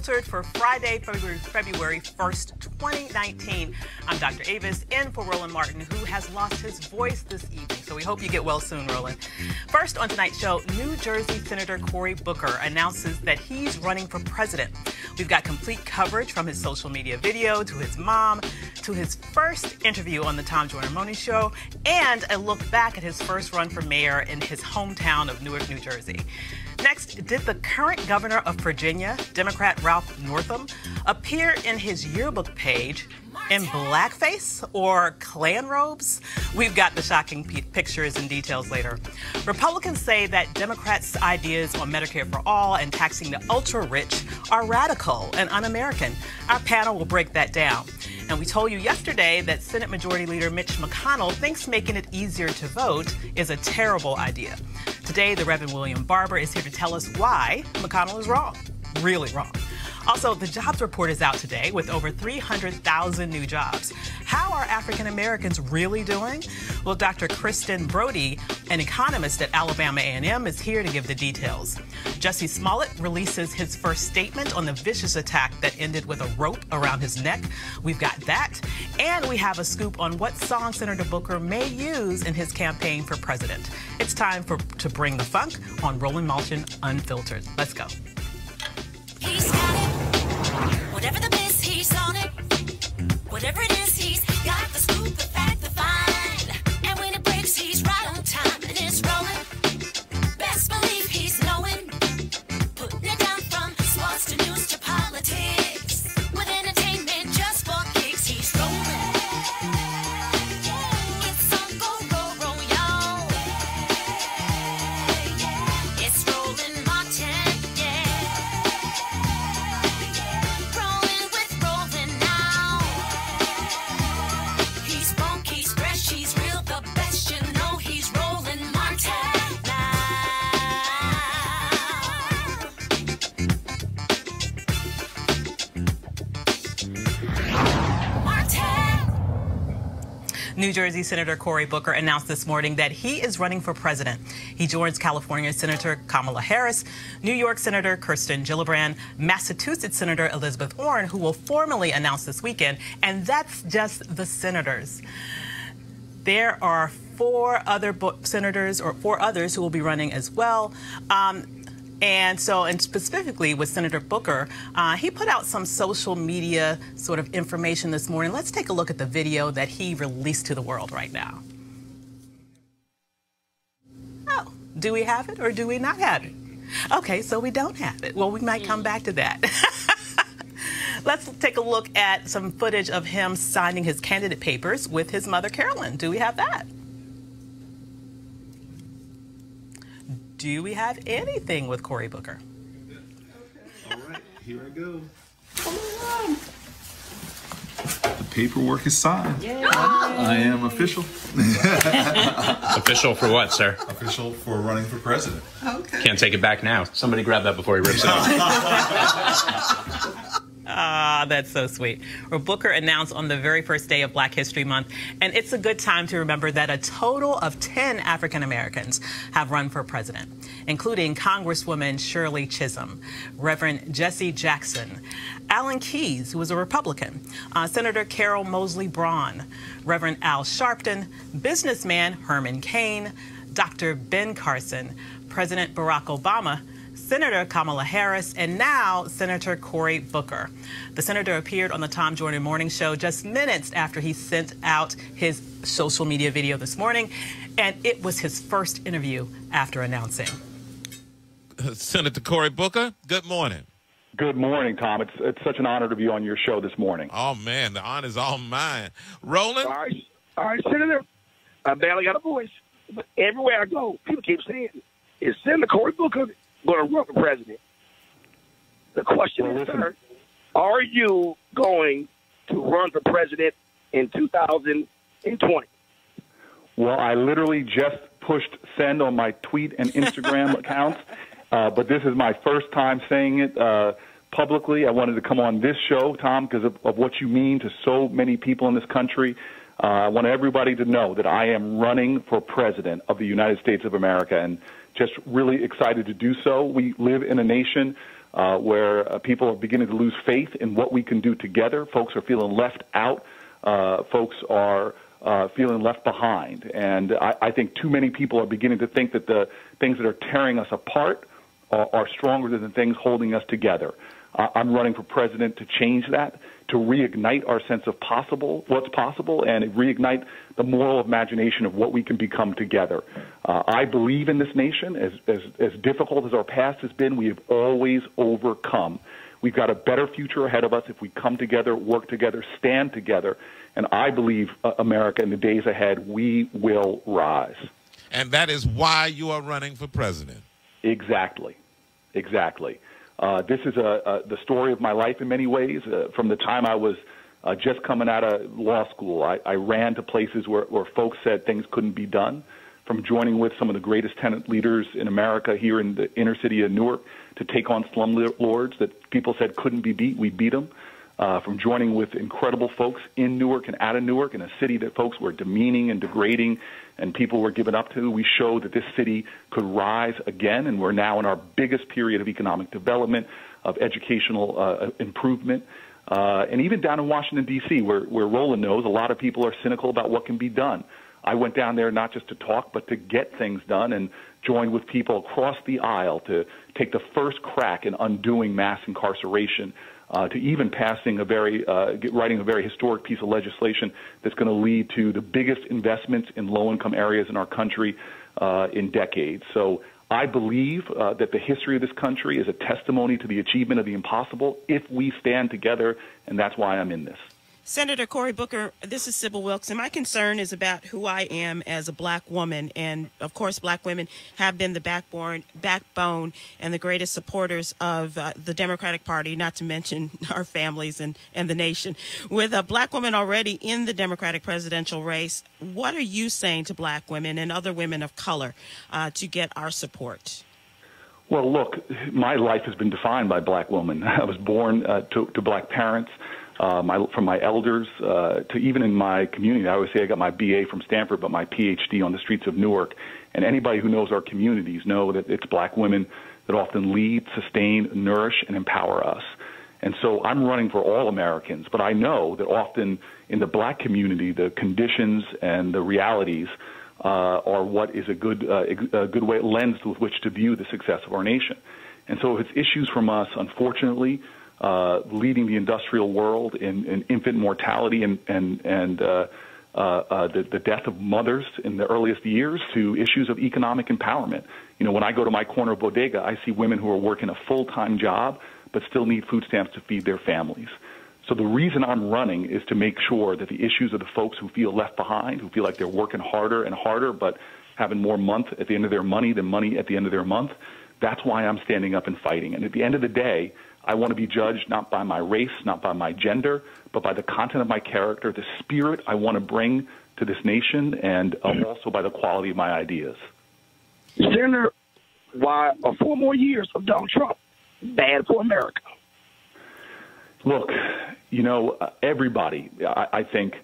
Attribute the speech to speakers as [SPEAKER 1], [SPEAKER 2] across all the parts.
[SPEAKER 1] Unfiltered for Friday, February 1st, 2019. I'm Dr. Avis, in for Roland Martin, who has lost his voice this evening. So we hope you get well soon, Roland. First on tonight's show, New Jersey Senator Cory Booker announces that he's running for president. We've got complete coverage from his social media video to his mom, to his first interview on the Tom Joyner-Moni Show, and a look back at his first run for mayor in his hometown of Newark, New Jersey. Next, did the current governor of Virginia, Democrat Ralph Northam, appear in his yearbook page in blackface or Klan robes? We've got the shocking pictures and details later. Republicans say that Democrats' ideas on Medicare for all and taxing the ultra-rich are radical and un-American. Our panel will break that down. And we told you yesterday that Senate Majority Leader Mitch McConnell thinks making it easier to vote is a terrible idea. Today, the Reverend William Barber is here to tell us why McConnell is wrong, really wrong. Also, the jobs report is out today with over 300,000 new jobs. How are African Americans really doing? Well, Dr. Kristen Brody, an economist at Alabama A&M, is here to give the details. Jussie Smollett releases his first statement on the vicious attack that ended with a rope around his neck. We've got that. And we have a scoop on what song Senator Booker may use in his campaign for president. It's time to bring the funk on Roland Martin Unfiltered. Let's go.
[SPEAKER 2] He's got it. Whatever the biz, he's on it. Whatever it is, he's got the scoop, the fact, the find. And when it breaks, he's right on time and it's rolling. Best believe he's knowing. Putting it down from sports to news to politics. With entertainment just for kicks, he's rolling. It's on go, roll, y'all. It's Roland Martin, yeah. Rolling with Roland now. He's funky, he's fresh, he's real, the best, you know he's Roland Martin now.
[SPEAKER 1] New Jersey Senator Cory Booker announced this morning that he is running for president. He joins California Senator Kamala Harris, New York Senator Kirsten Gillibrand, Massachusetts Senator Elizabeth Warren, who will formally announce this weekend, and that's just the senators. There are four others who will be running as well. And specifically with Senator Booker, he put out some social media sort of information this morning. Let's take a look at the video that he released to the world right now. Oh, do we have it or do we not have it? Okay, so we don't have it. Well, we might come back to that. Let's take a look at some footage of him signing his candidate papers with his mother, Carolyn. Do we have that? Do we have anything with Cory Booker?
[SPEAKER 3] Okay. All right, here I go. Come on. The paperwork is signed. Yay. I am official.
[SPEAKER 4] Official for what, sir?
[SPEAKER 3] Official for running for president.
[SPEAKER 4] Okay. Can't take it back now. Somebody grab that before he rips it off.
[SPEAKER 1] Ah, that's so sweet. Well, Booker announced on the very first day of Black History Month, and it's a good time to remember that a total of 10 African Americans have run for president, including Congresswoman Shirley Chisholm, Reverend Jesse Jackson, Alan Keyes, who was a Republican, Senator Carol Moseley Braun, Reverend Al Sharpton, businessman Herman Cain, Dr. Ben Carson, President Barack Obama, Senator Kamala Harris, and now Senator Cory Booker. The senator appeared on the Tom Jordan Morning Show just minutes after he sent out his social media video this morning, and it was his first interview after announcing.
[SPEAKER 5] Senator Cory Booker, good morning.
[SPEAKER 6] Good morning, Tom. It's such an honor to be on your show this morning.
[SPEAKER 5] Oh, man, the honor's all mine. Roland?
[SPEAKER 7] All right, Senator. I barely got a voice, but everywhere I go, people keep saying, is Senator Cory Booker going to run for president? The question is, sir, are you going to run for president in 2020?
[SPEAKER 6] Well, I literally just pushed send on my tweet and Instagram accounts, but this is my first time saying it publicly. I wanted to come on this show, Tom, because of what you mean to so many people in this country. I want everybody to know that I am running for president of the United States of America, and just really excited to do so. We live in a nation where people are beginning to lose faith in what we can do together. Folks are feeling left out. Folks are feeling left behind. And I think too many people are beginning to think that the things that are tearing us apart are stronger than the things holding us together. I'm running for president to change that, to reignite our sense of what's possible, and reignite the moral imagination of what we can become together. I believe in this nation. As difficult as our past has been, we have always overcome. We've got a better future ahead of us if we come together, work together, stand together, and I believe America in the days ahead, we will rise.
[SPEAKER 5] And that is why you are running for president.
[SPEAKER 6] Exactly. Exactly. This is the story of my life in many ways. From the time I was just coming out of law school, I ran to places where folks said things couldn't be done. from joining with some of the greatest tenant leaders in America here in the inner city of Newark to take on slumlords that people said couldn't be beat. We beat them. From joining with incredible folks in Newark and out of Newark, in a city that folks were demeaning and degrading and people were given up to, we showed that this city could rise again, and we're now in our biggest period of economic development, of educational improvement. And even down in Washington, D.C., where Roland knows, a lot of people are cynical about what can be done. I went down there not just to talk, but to get things done, and joined with people across the aisle to take the first crack in undoing mass incarceration, to even passing writing a very historic piece of legislation that's going to lead to the biggest investments in low-income areas in our country in decades. So I believe that the history of this country is a testimony to the achievement of the impossible if we stand together, and that's why I'm in this.
[SPEAKER 8] Senator Cory Booker, this is Sybil Wilkes, and my concern is about who I am as a black woman. And, of course, black women have been the backbone and the greatest supporters of the Democratic Party, not to mention our families and the nation. With a black woman already in the Democratic presidential race, what are you saying to black women and other women of color to get our support?
[SPEAKER 6] Well, look, my life has been defined by black women. I was born to black parents. From my elders to even in my community. I always say I got my BA from Stanford, but my PhD on the streets of Newark. And anybody who knows our communities know that it's black women that often lead, sustain, nourish, and empower us. And so I'm running for all Americans, but I know that often in the black community, the conditions and the realities are what is a good way, lens with which to view the success of our nation. And so if it's issues from us, unfortunately, leading the industrial world in infant mortality and the death of mothers in the earliest years, to issues of economic empowerment. You know, when I go to my corner bodega, I see women who are working a full-time job but still need food stamps to feed their families. So the reason I'm running is to make sure that the issues of the folks who feel left behind, who feel like they're working harder and harder but having more month at the end of their money than money at the end of their month, that's why I'm standing up and fighting. And at the end of the day, I want to be judged not by my race, not by my gender, but by the content of my character, the spirit I want to bring to this nation, and also by the quality of my ideas.
[SPEAKER 7] Senator, why are 4 more years of Donald Trump bad for America?
[SPEAKER 6] Look, you know, everybody, I think,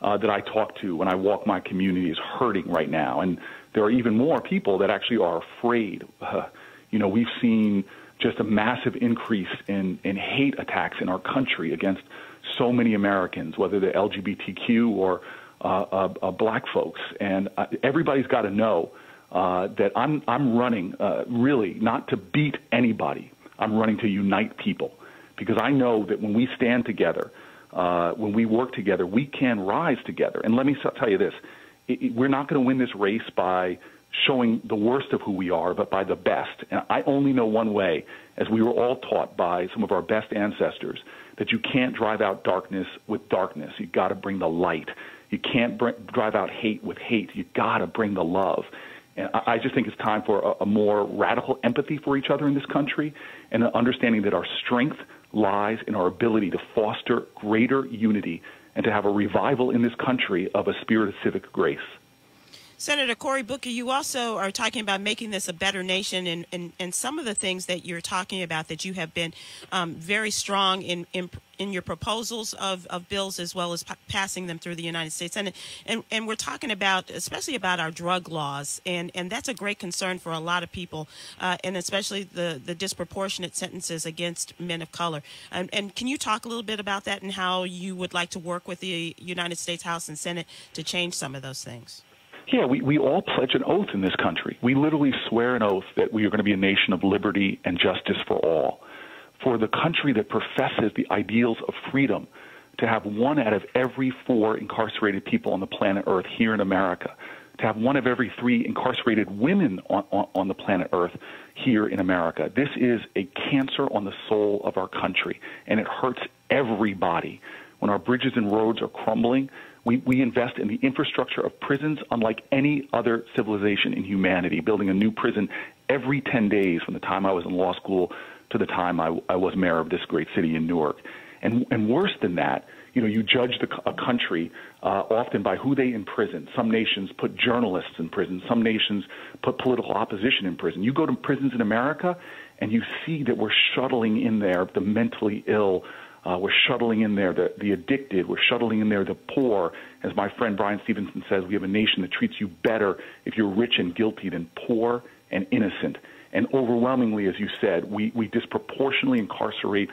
[SPEAKER 6] that I talk to when I walk my community is hurting right now. And there are even more people that actually are afraid. You know, we've seen just a massive increase in hate attacks in our country against so many Americans, whether they're LGBTQ or black folks. And everybody's got to know that I'm running really not to beat anybody. I'm running to unite people, because I know that when we stand together, when we work together, we can rise together. And let me tell you this, we're not going to win this race by showing the worst of who we are, but by the best. And I only know one way, as we were all taught by some of our best ancestors, that you can't drive out darkness with darkness. You got to bring the light. You can't drive out hate with hate. You got to bring the love. And I just think it's time for a more radical empathy for each other in this country, and an understanding that our strength lies in our ability to foster greater unity and to have a revival in this country of a spirit of civic grace.
[SPEAKER 8] Senator Cory Booker, you also are talking about making this a better nation, and some of the things that you're talking about, that you have been very strong in your proposals of bills, as well as passing them through the United States Senate. And we're talking about, especially about our drug laws, and that's a great concern for a lot of people, and especially the disproportionate sentences against men of color. And can you talk a little bit about that and how you would like to work with the United States House and Senate to change some of those things?
[SPEAKER 6] Yeah, we all pledge an oath in this country. We literally swear an oath that we are going to be a nation of liberty and justice for all. For the country that professes the ideals of freedom, to have 1 out of every 4 incarcerated people on the planet Earth here in America, to have 1 of every 3 incarcerated women on the planet Earth here in America. This is a cancer on the soul of our country, and it hurts everybody. When our bridges and roads are crumbling, we invest in the infrastructure of prisons unlike any other civilization in humanity, building a new prison every 10 days from the time I was in law school to the time I was mayor of this great city in Newark. And worse than that, you judge a country often by who they imprison. Some nations put journalists in prison. Some nations put political opposition in prison. You go to prisons in America, and you see that we're shuttling in there the mentally ill. We're shuttling in there the addicted. We're shuttling in there the poor. As my friend Brian Stevenson says, we have a nation that treats you better if you're rich and guilty than poor and innocent. And overwhelmingly, as you said, we disproportionately incarcerate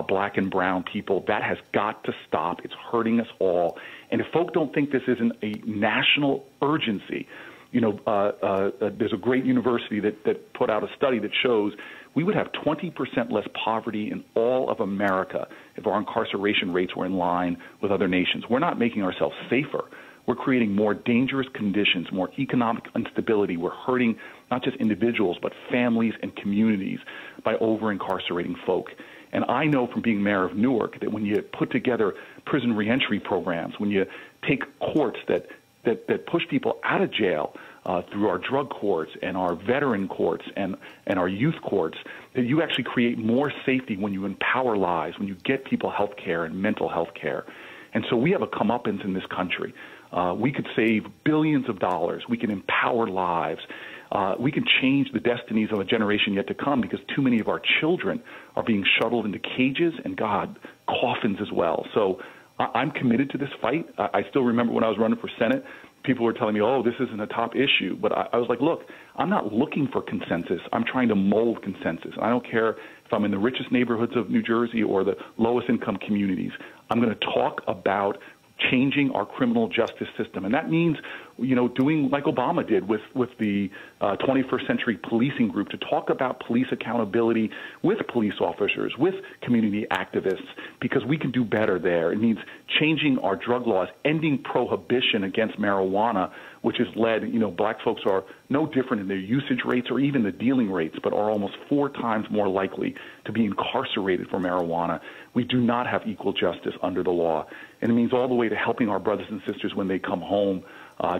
[SPEAKER 6] black and brown people. That has got to stop. It's hurting us all. And if folk don't think this isn't a national urgency, there's a great university that put out a study that shows we would have 20% less poverty in all of America if our incarceration rates were in line with other nations. We're not making ourselves safer. We're creating more dangerous conditions, more economic instability. We're hurting not just individuals, but families and communities by over-incarcerating folk. And I know from being mayor of Newark that when you put together prison reentry programs, when you take courts that push people out of jail through our drug courts and our veteran courts and our youth courts, that you actually create more safety when you empower lives, when you get people health care and mental health care. And so we have a comeuppance in this country. We could save billions of dollars. We can empower lives. We can change the destinies of a generation yet to come because too many of our children are being shuttled into cages and, God, coffins as well. So I'm committed to this fight. I still remember when I was running for Senate, people were telling me, oh, this isn't a top issue. But I was like, look, I'm not looking for consensus. I'm trying to mold consensus. I don't care if I'm in the richest neighborhoods of New Jersey or the lowest income communities. I'm going to talk about changing our criminal justice system. And that means, doing like Obama did with the 21st Century Policing Group to talk about police accountability with police officers, with community activists, because we can do better there. It means changing our drug laws, ending prohibition against marijuana, which has led, black folks are no different in their usage rates or even the dealing rates, but are almost 4 times more likely to be incarcerated for marijuana. We do not have equal justice under the law. And it means all the way to helping our brothers and sisters when they come home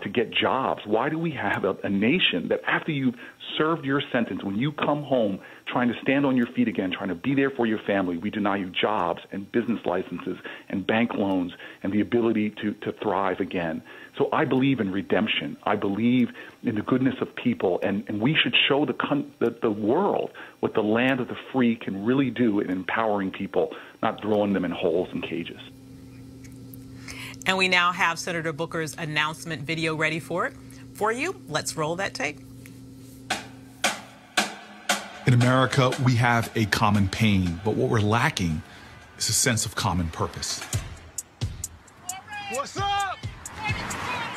[SPEAKER 6] to get jobs. Why do we have a nation that after you've served your sentence, when you come home trying to stand on your feet again, trying to be there for your family, we deny you jobs and business licenses and bank loans and the ability to thrive again? So I believe in redemption. I believe in the goodness of people, and we should show the world what the land of the free can really do in empowering people, not throwing them in holes and cages.
[SPEAKER 1] And we now have Senator Booker's announcement video ready for you. Let's roll that tape.
[SPEAKER 9] In America, we have a common pain, but what we're lacking is a sense of common purpose.
[SPEAKER 10] What's up?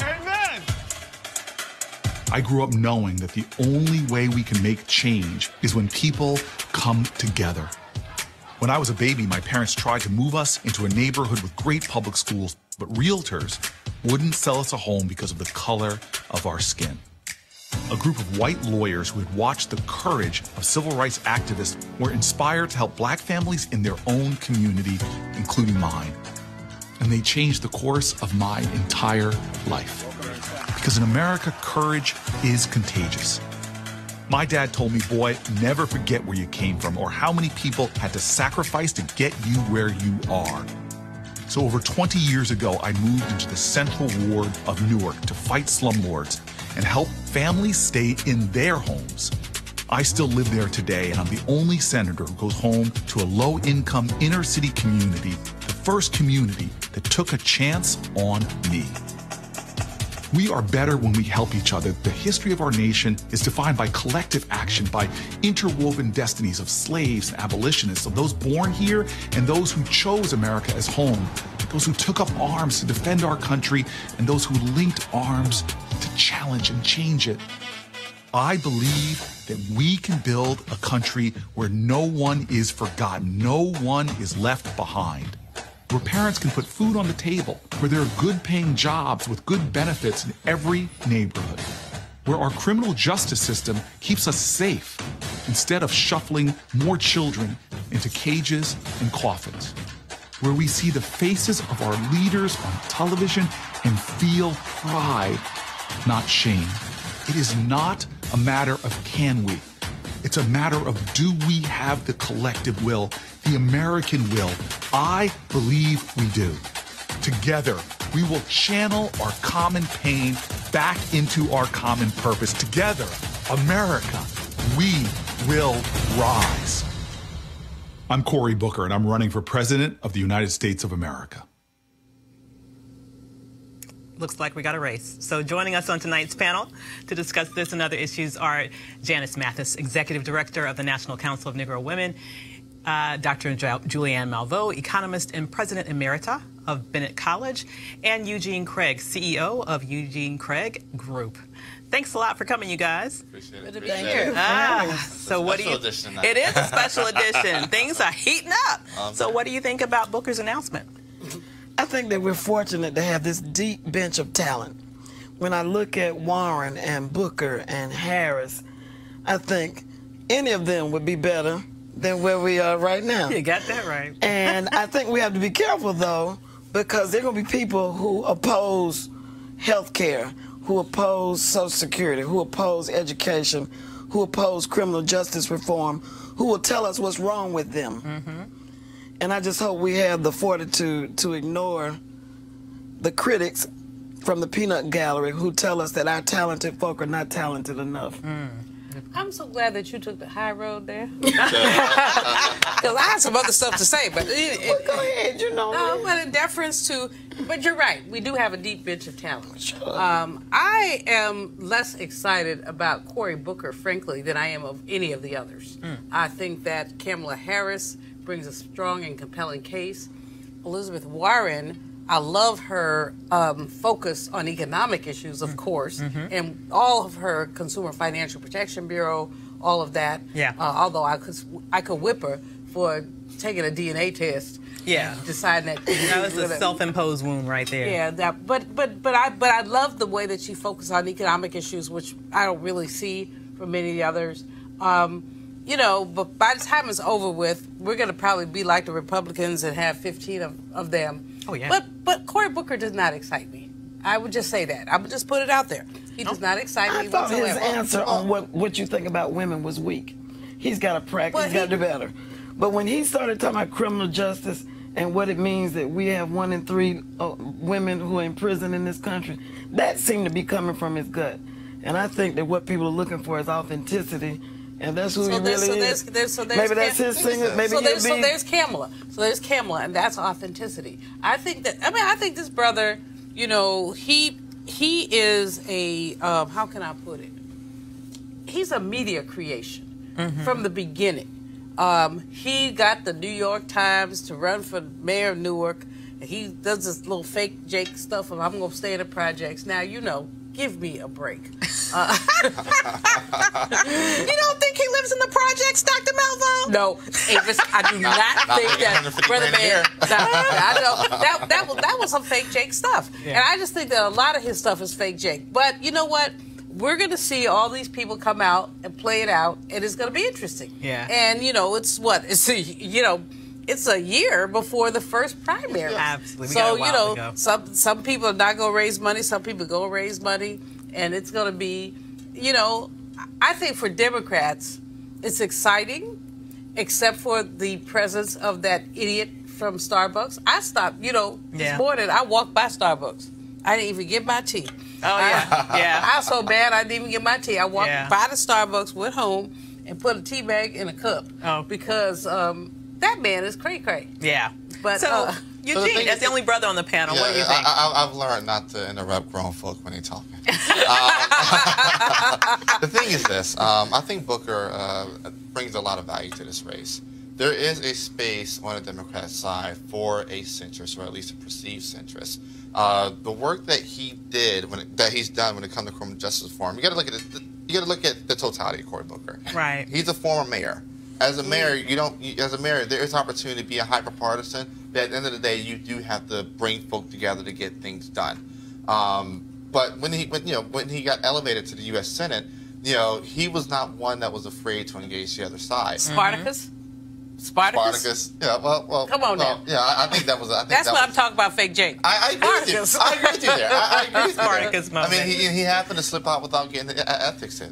[SPEAKER 10] Amen.
[SPEAKER 9] I grew up knowing that the only way we can make change is when people come together. When I was a baby, my parents tried to move us into a neighborhood with great public schools, but realtors wouldn't sell us a home because of the color of our skin. A group of white lawyers who had watched the courage of civil rights activists were inspired to help black families in their own community, including mine. And they changed the course of my entire life. Because in America, courage is contagious. My dad told me, boy, never forget where you came from or how many people had to sacrifice to get you where you are. So over 20 years ago, I moved into the Central Ward of Newark to fight slumlords and help families stay in their homes. I still live there today, and I'm the only senator who goes home to a low-income inner-city community, the first community that took a chance on me. We are better when we help each other. The history of our nation is defined by collective action, by interwoven destinies of slaves and abolitionists, of those born here and those who chose America as home, those who took up arms to defend our country, and those who linked arms to challenge and change it. I believe that we can build a country where no one is forgotten, no one is left behind, where parents can put food on the table, where there are good-paying jobs with good benefits in every neighborhood, where our criminal justice system keeps us safe instead of shuffling more children into cages and coffins, where we see the faces of our leaders on television and feel pride, not shame. It is not a matter of can we. It's It's a matter of, do we have the collective will, the American will? I believe we do. Together, we will channel our common pain back into our common purpose. Together, America, we will rise. I'm Cory Booker, and I'm running for President of the United States of America.
[SPEAKER 1] Looks like we got a race. So joining us on tonight's panel to discuss this and other issues are Janice Mathis, Executive Director of the National Council of Negro Women, Dr. Julianne Malveaux, Economist and President Emerita of Bennett College, and Eugene Craig, CEO of Eugene Craig Group. Thanks a lot for coming, you guys.
[SPEAKER 11] Appreciate it.
[SPEAKER 1] Thank you. So what do you? It is a special edition. Things are heating up. So what do you think about Booker's announcement?
[SPEAKER 12] I think that we're fortunate to have this deep bench of talent. When I look at Warren and Booker and Harris, I think any of them would be better than where we are right now.
[SPEAKER 1] You got that right.
[SPEAKER 12] And I think we have to be careful, though, because there are going to be people who oppose health care, who oppose Social Security, who oppose education, who oppose criminal justice reform, who will tell us what's wrong with them.
[SPEAKER 1] Mm-hmm.
[SPEAKER 12] And I just hope we have the fortitude to ignore the critics from the peanut gallery who tell us that our talented folk are not talented enough.
[SPEAKER 13] I'm so glad that you took the high road there. Because I have some other stuff to say, but
[SPEAKER 12] well, go ahead, you know.
[SPEAKER 13] No, but in deference to, but you're right. We do have a deep bench of talent.
[SPEAKER 12] Sure.
[SPEAKER 13] I am less excited about Cory Booker, frankly, than I am of any of the others. I think that Kamala Harris brings a strong and compelling case. Elizabeth Warren, I love her focus on economic issues, of course, and all of her Consumer Financial Protection Bureau, all of that.
[SPEAKER 1] Yeah.
[SPEAKER 13] Although I could whip her for taking a DNA test.
[SPEAKER 1] Yeah.
[SPEAKER 13] Deciding that
[SPEAKER 1] that was a self-imposed wound right there.
[SPEAKER 13] Yeah. But I love the way that she focused on economic issues, which I don't really see from many of the others. You know, but by the time it's over with, we're going to probably be like the Republicans and have 15 of them.
[SPEAKER 1] Oh, yeah.
[SPEAKER 13] But Cory Booker does not excite me. I would just say that. I would just put it out there. He does not excite me whatsoever.
[SPEAKER 12] I thought his answer on what you think about women was weak. He's got to practice. He's got to do better. But when he started talking about criminal justice and what it means that we have 1 in 3 women who are in prison in this country, that seemed to be coming from his gut. And I think that what people are looking for is authenticity. And that's who he really is. Maybe that's his singer. Maybe
[SPEAKER 13] so there's Kamala. So there's Kamala, and that's authenticity. I think this brother, you know, he is a how can I put it? He's a media creation from the beginning. He got the New York Times to run for mayor of Newark. And he does this little fake Jake stuff of I'm going to stay in the projects. Now, you know, give me a break. You don't
[SPEAKER 1] think he lives in the projects, Dr. Malveaux?
[SPEAKER 13] No, Avis, I do not think that, brother man. That was some fake Jake stuff, and I just think that a lot of his stuff is fake Jake. But you know what? We're going to see all these people come out and play it out, and it's going to be interesting.
[SPEAKER 1] Yeah.
[SPEAKER 13] And you know, it's a year before the first primary.
[SPEAKER 1] Absolutely.
[SPEAKER 13] So you know, some people are not going to raise money. Some people are going to raise money. And it's going to be, you know, I think for Democrats, it's exciting, except for the presence of that idiot from Starbucks. I stopped, you know, this morning, I walked by Starbucks. I didn't even get my tea.
[SPEAKER 1] Oh, yeah.
[SPEAKER 13] I was so bad, I didn't even get my tea. I walked by the Starbucks, went home, and put a tea bag in a cup. Oh. Because that man is cray-cray.
[SPEAKER 1] Yeah.
[SPEAKER 13] But,
[SPEAKER 1] so, Eugene, that's the only brother on the panel. What do you think?
[SPEAKER 11] I've learned not to interrupt grown folk when they're talking. The thing is this. I think Booker brings a lot of value to this race. There is a space on the Democrat side for a centrist, or at least a perceived centrist. The work that he did, he's done when it comes to criminal justice reform, you got to look at it. You got to look at the totality of Cory Booker.
[SPEAKER 1] Right.
[SPEAKER 11] He's a former mayor. As a mayor, there is opportunity to be a hyper-partisan, but at the end of the day, you do have to bring folk together to get things done. But when he got elevated to the U.S. Senate, you know, he was not one that was afraid to engage the other side.
[SPEAKER 13] Spartacus?
[SPEAKER 11] Yeah, well.
[SPEAKER 13] Come on now.
[SPEAKER 11] Yeah, I think that was.
[SPEAKER 13] That's what I'm talking about, fake Jake.
[SPEAKER 11] I agree with you. I agree with you there. I agree with you
[SPEAKER 1] Spartacus
[SPEAKER 11] there. I mean, he happened to slip out without getting the ethics hit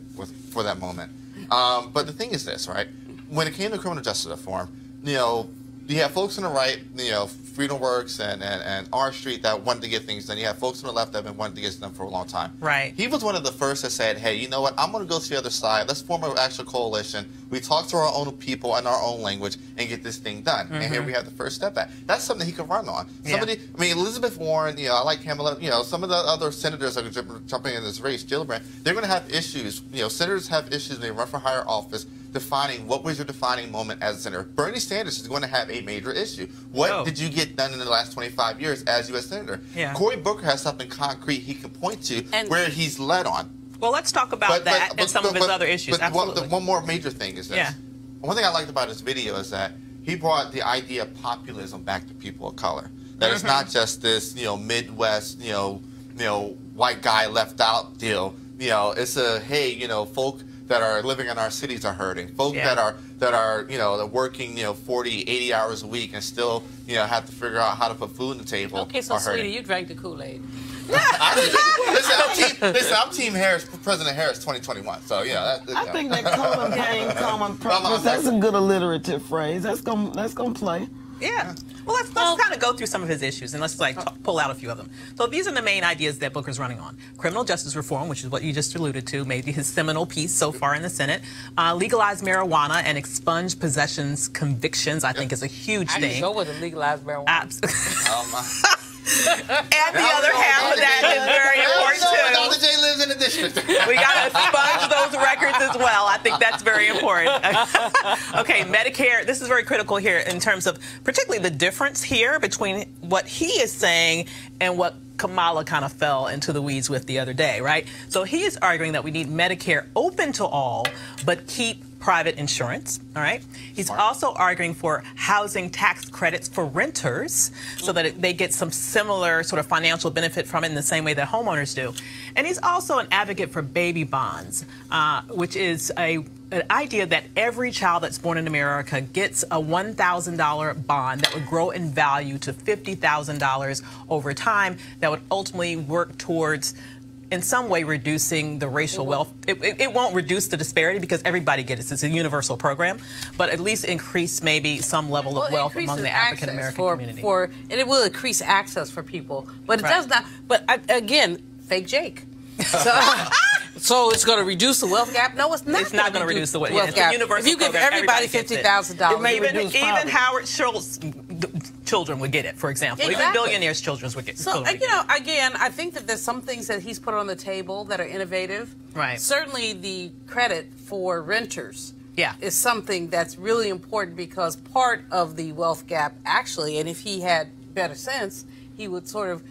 [SPEAKER 11] for that moment. But the thing is this, right? When it came to criminal justice reform, you know, you have folks on the right, you know, Freedom Works and R Street that wanted to get things done. You have folks on the left that have been wanting to get done for a long time.
[SPEAKER 1] Right.
[SPEAKER 11] He was one of the first that said, hey, you know what? I'm going to go to the other side. Let's form an actual coalition. We talk to our own people in our own language and get this thing done. And here we have the first step back. That's something he could run on. Somebody, I mean, Elizabeth Warren, you know, I like Kamala, you know, some of the other senators that are jumping in this race, Gillibrand, they're going to have issues. You know, senators have issues when they run for higher office defining what was your defining moment as a senator. Bernie Sanders is going to have a major issue. What did you get done in the last 25 years as U.S. Senator? Cory Booker has something concrete he can point to where he's led on.
[SPEAKER 1] Well, let's talk about that and some of his other issues. Absolutely.
[SPEAKER 11] One more major thing is this.
[SPEAKER 1] Yeah.
[SPEAKER 11] One thing I liked about his video is that he brought the idea of populism back to people of color. That it's not just this, you know, Midwest, you know, white guy left out deal. You know, it's a, hey, you know, folk that are living in our cities are hurting. Folk that are, you know, working, you know, 40, 80 hours a week and still, you know, have to figure out how to put food on the table.
[SPEAKER 13] Okay, so sweetie, you drank the Kool-Aid.
[SPEAKER 11] Listen, I'm Team Harris, President Harris 2021. So, yeah.
[SPEAKER 12] I think that common gain, common purpose, that's a good alliterative phrase. That's gonna play.
[SPEAKER 1] Yeah. Well, let's kind of go through some of his issues, and let's pull out a few of them. So these are the main ideas that Booker's running on. Criminal justice reform, which is what you just alluded to, maybe his seminal piece so far in the Senate. Legalize marijuana and expunge possessions convictions, I think is a huge thing.
[SPEAKER 13] I go with a legalized marijuana.
[SPEAKER 1] Absolutely. And the other half of that is very important too.
[SPEAKER 11] Dr. J lives in the district.
[SPEAKER 1] We got to expunge those records as well. I think that's very important. Okay, Medicare. This is very critical here in terms of particularly the difference here between what he is saying and what Kamala kind of fell into the weeds with the other day, right? So he is arguing that we need Medicare open to all, but keep private insurance, all right? He's also arguing for housing tax credits for renters so that they get some similar sort of financial benefit from it in the same way that homeowners do. And he's also an advocate for baby bonds, which is an idea that every child that's born in America gets a $1,000 bond that would grow in value to $50,000 over time that would ultimately work towards in some way reducing the racial wealth. It won't reduce the disparity because everybody gets it. It's a universal program, but at least increase maybe some level of wealth among the African American community.
[SPEAKER 13] And it will increase access for people, but it does not. But again, fake Jake. So it's going to reduce the wealth gap? No, it's not.
[SPEAKER 1] It's not going to reduce the wealth
[SPEAKER 13] gap.
[SPEAKER 1] Universal
[SPEAKER 13] if you give everybody $50,000,
[SPEAKER 1] even Howard Schultz's children would get it, for example.
[SPEAKER 13] Exactly.
[SPEAKER 1] Even billionaires' children would get it.
[SPEAKER 13] So, you know, again, I think that there's some things that he's put on the table that are innovative.
[SPEAKER 1] Right.
[SPEAKER 13] Certainly the credit for renters is something that's really important because part of the wealth gap, actually, and if he had better sense, he would sort of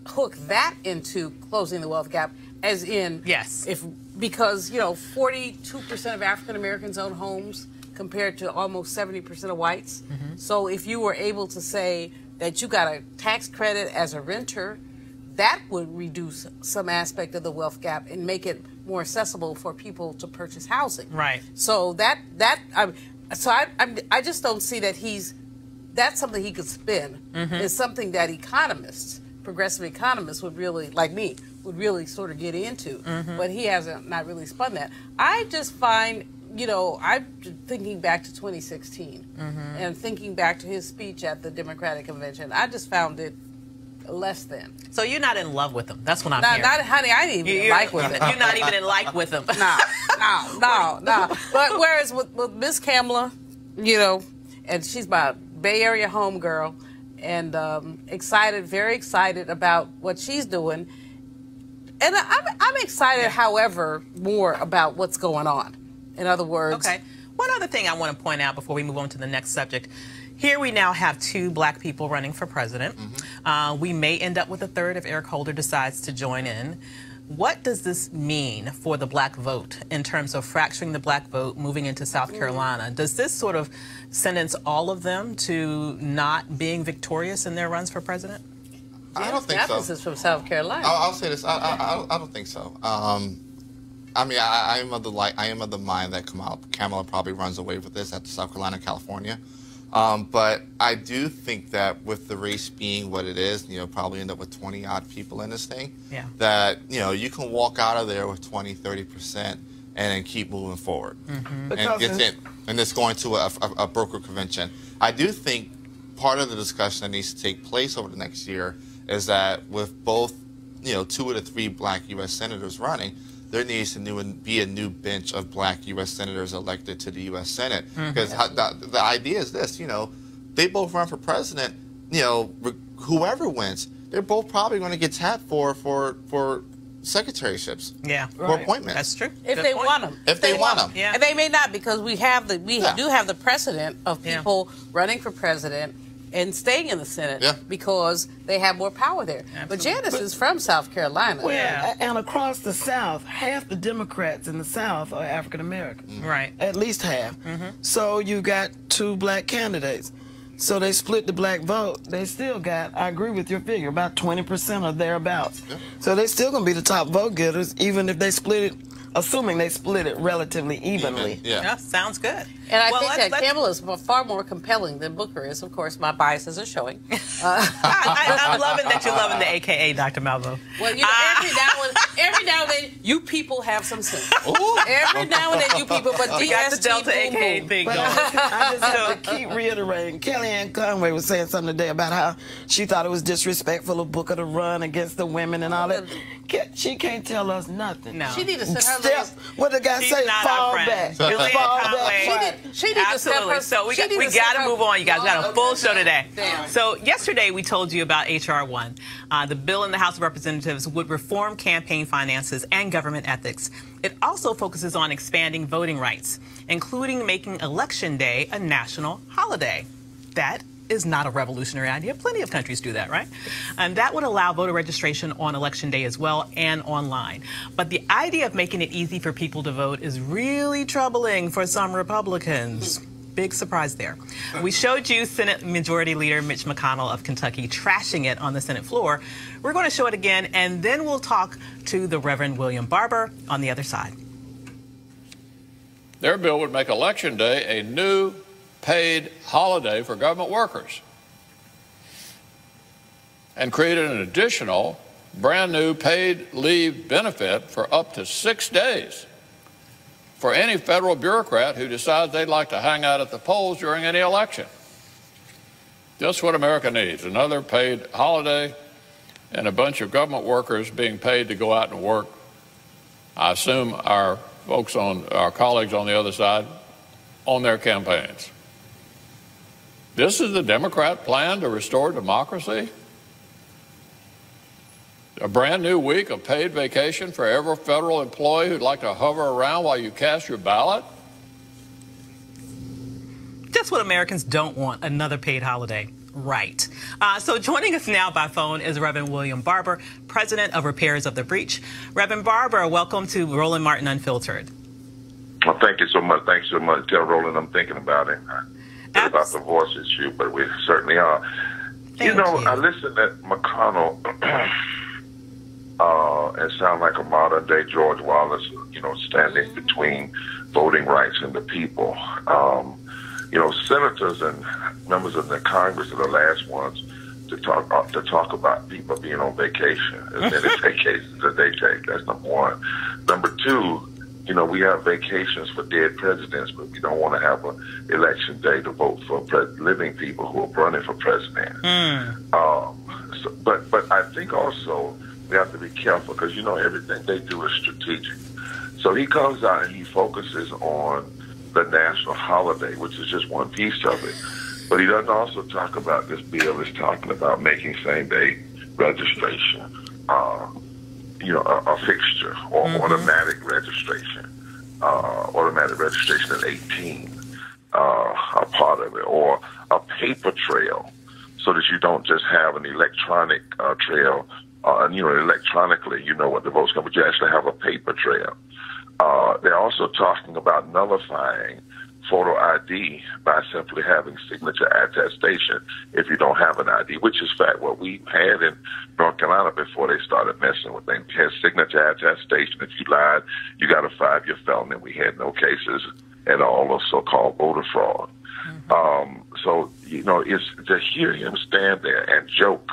[SPEAKER 13] hook that into closing the wealth gap, as in, because, you know, 42% of African Americans own homes compared to almost 70% of whites. So if you were able to say that you got a tax credit as a renter, that would reduce some aspect of the wealth gap and make it more accessible for people to purchase housing.
[SPEAKER 1] Right.
[SPEAKER 13] So I just don't see that that's something he could spin. It's something that economists, progressive economists would really, like me, would really sort of get into, but he hasn't not really spun that. I just find, you know, I'm thinking back to 2016 and thinking back to his speech at the Democratic Convention. I just found it less than.
[SPEAKER 1] So you're not in love with him? That's what I'm hearing.
[SPEAKER 13] Honey, I didn't even like with him.
[SPEAKER 1] You're not even in like with him.
[SPEAKER 13] No. But whereas with Miss Kamala, you know, and she's my Bay Area homegirl, and very excited about what she's doing. And I'm excited, however, more about what's going on. In other words...
[SPEAKER 1] Okay. One other thing I want to point out before we move on to the next subject. Here we now have 2 black people running for president. We may end up with a third if Eric Holder decides to join in. What does this mean for the black vote in terms of fracturing the black vote moving into South Carolina? Does this sort of sentence all of them to not being victorious in their runs for president?
[SPEAKER 11] I don't think so.
[SPEAKER 13] Is from South Carolina.
[SPEAKER 11] I'll say this. I don't think so. I mean, I am of the mind that Kamala probably runs away with this at South Carolina, California. But I do think that with the race being what it is, you know, probably end up with 20-odd people in this thing. Yeah. That, you know, you can walk out of there with 20, 30%. and then keep moving forward.
[SPEAKER 12] Mm-hmm.
[SPEAKER 11] And it's going to a broker convention. I do think part of the discussion that needs to take place over the next year is that with both, 2 of the 3 black U.S. senators running, there needs to be a new bench of black U.S. senators elected to the U.S. Senate. Because the idea is this, they both run for president, whoever wins, they're both probably going to get tapped for secretaryships.
[SPEAKER 1] Yeah.
[SPEAKER 11] For appointments.
[SPEAKER 1] That's true.
[SPEAKER 13] If they want them.
[SPEAKER 11] If they want them.
[SPEAKER 1] Yeah.
[SPEAKER 13] And they may not, because we do have the precedent of people running for president and staying in the Senate because they have more power there. Absolutely. But Janice is from South Carolina.
[SPEAKER 12] Well, and across the South, half the Democrats in the South are African American.
[SPEAKER 1] Right.
[SPEAKER 12] At least half. So you got 2 black candidates. So they split the black vote. They still got, I agree with your figure, about 20% or thereabouts. So they still going to be the top vote getters, even if they split it, assuming they split it relatively evenly.
[SPEAKER 1] Yeah, sounds good.
[SPEAKER 13] And I think that Campbell is far more compelling than Booker is. Of course, my biases are showing.
[SPEAKER 1] I'm loving that you're loving the AKA, Dr. Malvo.
[SPEAKER 13] Well, every now and then, you people have some sense. Every now and then, you people, but
[SPEAKER 1] we got the Delta AKA thing going.
[SPEAKER 12] I just have to keep reiterating. Kellyanne Conway was saying something today about how she thought it was disrespectful of Booker to run against the women and all that. She can't tell us nothing.
[SPEAKER 1] No.
[SPEAKER 13] She need to send her
[SPEAKER 12] what the guy say? Fall back. Fall back.
[SPEAKER 13] She need to step her.
[SPEAKER 1] So we got to move on, you guys. We got a full show today. So yesterday we told you about H.R. 1. The bill in the House of Representatives would reform campaign finances and government ethics. It also focuses on expanding voting rights, including making Election Day a national holiday. That is not a revolutionary idea. Plenty of countries do that, right? And that would allow voter registration on Election Day as well and online. But the idea of making it easy for people to vote is really troubling for some Republicans. Big surprise there. We showed you Senate Majority Leader Mitch McConnell of Kentucky trashing it on the Senate floor. We're going to show it again, and then we'll talk to the Reverend William Barber on the other side.
[SPEAKER 14] Their bill would make Election Day a new paid holiday for government workers and created an additional brand new paid leave benefit for up to 6 days for any federal bureaucrat who decides they'd like to hang out at the polls during any election. Just what America needs, another paid holiday and a bunch of government workers being paid to go out and work. I assume our colleagues on the other side on their campaigns. This is the Democrat plan to restore democracy? A brand new week of paid vacation for every federal employee who'd like to hover around while you cast your ballot?
[SPEAKER 1] Just what Americans don't want, another paid holiday. Right. So joining us now by phone is Reverend William Barber, President of Repairers of the Breach. Reverend Barber, welcome to Roland Martin Unfiltered.
[SPEAKER 15] Well, thank you so much. Thanks so much. Tell Roland I'm thinking about it. About the voice issue, but we certainly are. You know, I listened to McConnell and sound like a modern day George Wallace, standing between voting rights and the people. Senators and members of the Congress are the last ones to talk about people being on vacation, as many vacations that they take. That's number one. Number two, we have vacations for dead presidents, but we don't want to have an election day to vote for living people who are running for president. But I think also we have to be careful because, everything they do is strategic. So he comes out and he focuses on the national holiday, which is just one piece of it. But he doesn't also talk about this bill is talking about making same-day registration. A fixture or automatic registration at 18, a part of it, or a paper trail, so that you don't just have an electronic trail, electronically, what the votes come, but you actually have a paper trail. They're also talking about nullifying photo ID by simply having signature attestation if you don't have an ID, which is fact what we had in North Carolina before they started messing with things. We had signature attestation. If you lied, you got a 5-year felony. We had no cases at all of so-called voter fraud. So, it's to hear him stand there and joke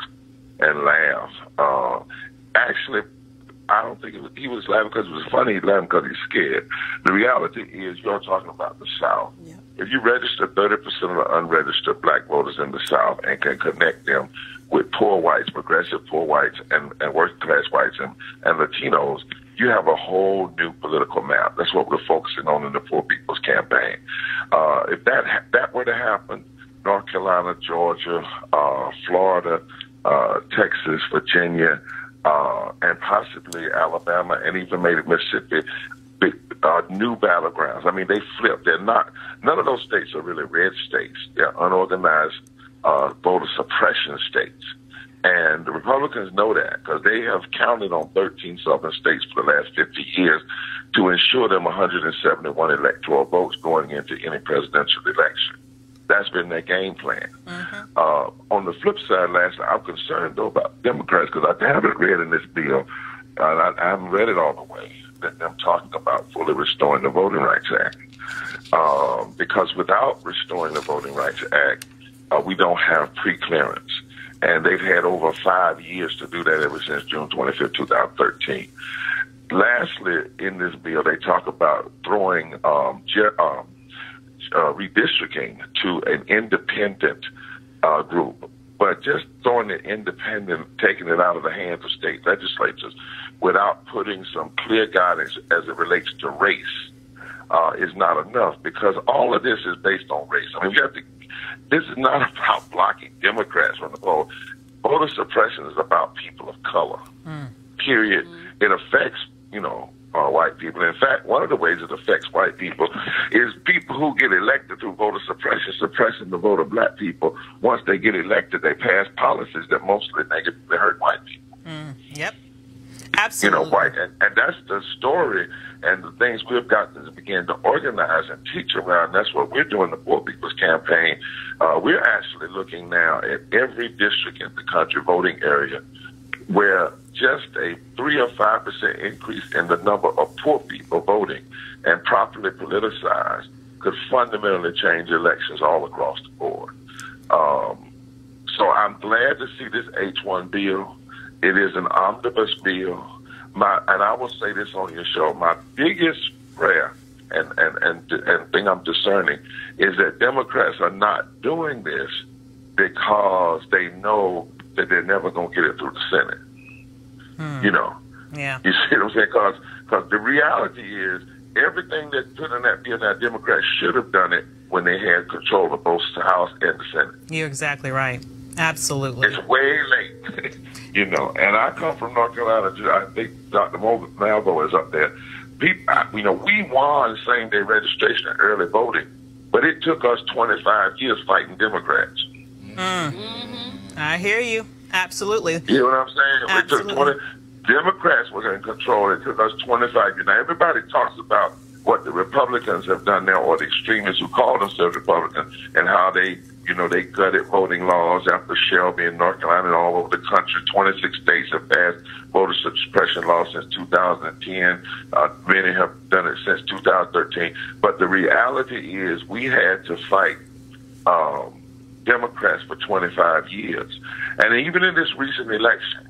[SPEAKER 15] and laugh. Actually, I don't think he was laughing because it was funny. He's laughing because he's scared. The reality is, you're talking about the South. Yeah. If you register 30% of the unregistered black voters in the South and can connect them with poor whites, progressive poor whites, and working class whites and Latinos, you have a whole new political map. That's what we're focusing on in the Poor People's Campaign. If that were to happen, North Carolina, Georgia, Florida, Texas, Virginia, and possibly Alabama, and even maybe Mississippi, new battlegrounds. I mean, they flip. They're not. None of those states are really red states. They're unorganized voter suppression states. And the Republicans know that because they have counted on 13 southern states for the last 50 years to ensure them 171 electoral votes going into any presidential election. That's been their game plan. On the flip side, lastly, I'm concerned, though, about Democrats because I haven't read in this bill, and I haven't read it all the way, that them talking about fully restoring the Voting Rights Act. Because without restoring the Voting Rights Act, we don't have pre-clearance. And they've had over 5 years to do that ever since June 25th, 2013. Lastly, in this bill, they talk about throwing redistricting to an independent group. But just throwing it independent, taking it out of the hands of state legislatures without putting some clear guidance as it relates to race is not enough, because all of this is based on race. I mean, this is not about blocking Democrats from the vote. Voter suppression is about people of color, period. It affects, white people. In fact, one of the ways it affects white people is people who get elected through voter suppression, suppressing the vote of black people. Once they get elected, they pass policies that mostly negatively hurt white people.
[SPEAKER 1] Yep. Absolutely.
[SPEAKER 15] And that's the story and the things we've got to begin to organize and teach around. That's what we're doing, the Poor People's Campaign. We're actually looking now at every district in the country, voting area, where just a 3 or 5% increase in the number of poor people voting and properly politicized could fundamentally change elections all across the board. So I'm glad to see this H1 bill. It is an omnibus bill. And I will say this on your show, my biggest prayer and thing I'm discerning is that Democrats are not doing this because they know that they're never going to get it through the Senate.
[SPEAKER 1] Yeah.
[SPEAKER 15] You see what I'm saying? Because the reality is everything that's put in that bill, now Democrats should have done it when they had control of both the House and the Senate.
[SPEAKER 1] You're exactly right. Absolutely.
[SPEAKER 15] It's way late, and I come from North Carolina. I think Dr. Malvo is up there. People, we won same-day registration and early voting, but it took us 25 years fighting Democrats.
[SPEAKER 1] I hear you. Absolutely.
[SPEAKER 15] You know what I'm saying?
[SPEAKER 1] Absolutely.
[SPEAKER 15] It took Democrats were going to control it. It took us 25 years. Now, everybody talks about what the Republicans have done now, or the extremists who call themselves Republicans, and how they gutted voting laws after Shelby in North Carolina and all over the country. 26 states have passed voter suppression laws since 2010. Many have done it since 2013. But the reality is we had to fight Democrats for 25 years. And even in this recent election,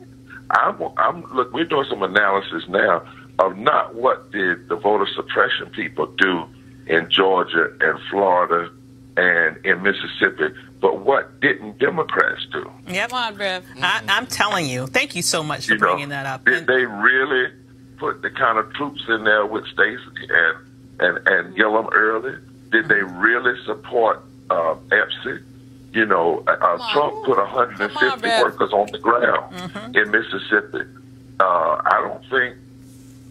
[SPEAKER 15] look, we're doing some analysis now of not what did the voter suppression people do in Georgia and Florida and in Mississippi, but what didn't Democrats do?
[SPEAKER 1] Yep. Come on, Rev. I'm telling you. Thank you so much for bringing that up.
[SPEAKER 15] Did they really put the kind of troops in there with Stacey and kill them early? Did they really support EPSI? Trump put 150 workers on the ground in Mississippi. I don't think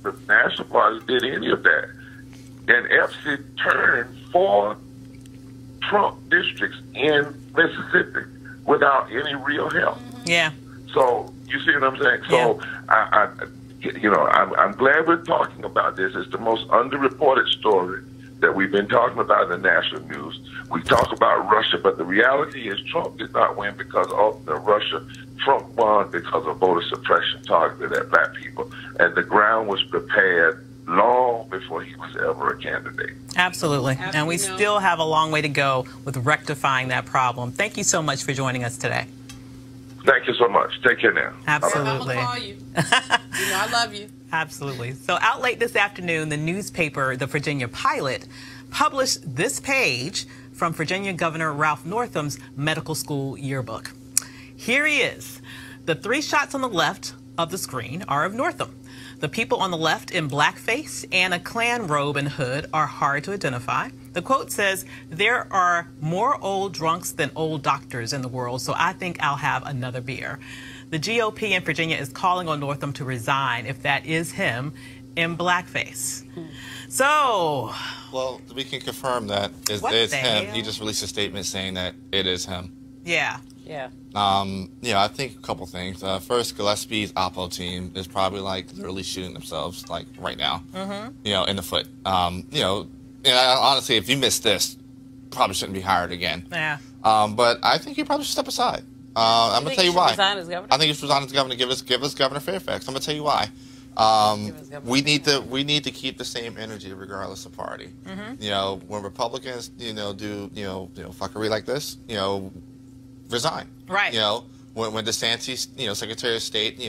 [SPEAKER 15] the National Party did any of that. And EPSI turned 4 Trump districts in Mississippi without any real help.
[SPEAKER 1] Yeah.
[SPEAKER 15] So you see what I'm saying? So I'm glad we're talking about this. It's the most underreported story that we've been talking about in the national news. We talk about Russia, but the reality is Trump did not win because of Russia. Trump won because of voter suppression targeted at black people, and the ground was prepared long before he was ever a candidate.
[SPEAKER 1] Absolutely. And we still have a long way to go with rectifying that problem. Thank you so much for joining us today.
[SPEAKER 15] Thank you so much. Take care now.
[SPEAKER 1] Absolutely.
[SPEAKER 13] I'm gonna call you. I love you.
[SPEAKER 1] Absolutely. So out late this afternoon, the newspaper, the Virginia Pilot, published this page from Virginia Governor Ralph Northam's medical school yearbook. Here he is. The 3 shots on the left of the screen are of Northam. The people on the left in blackface and a Klan robe and hood are hard to identify. The quote says, "There are more old drunks than old doctors in the world, so I think I'll have another beer." The GOP in Virginia is calling on Northam to resign if that is him in blackface. So,
[SPEAKER 11] well, we can confirm that it's him. He just released a statement saying that it is him.
[SPEAKER 1] Yeah.
[SPEAKER 13] Yeah.
[SPEAKER 11] I think a couple things. First, Gillespie's Oppo team is probably like literally shooting themselves like right now. In the foot. And honestly, if you missed this, probably shouldn't be hired again.
[SPEAKER 1] Yeah.
[SPEAKER 11] But I think he probably should step aside. I'm gonna tell you why.
[SPEAKER 13] Resign as governor?
[SPEAKER 11] I think he should resign as governor. Give us Governor Fairfax. I'm gonna tell you why. We need to keep the same energy regardless of party. When Republicans do fuckery like this, resign.
[SPEAKER 1] Right.
[SPEAKER 11] When DeSantis, Secretary of State,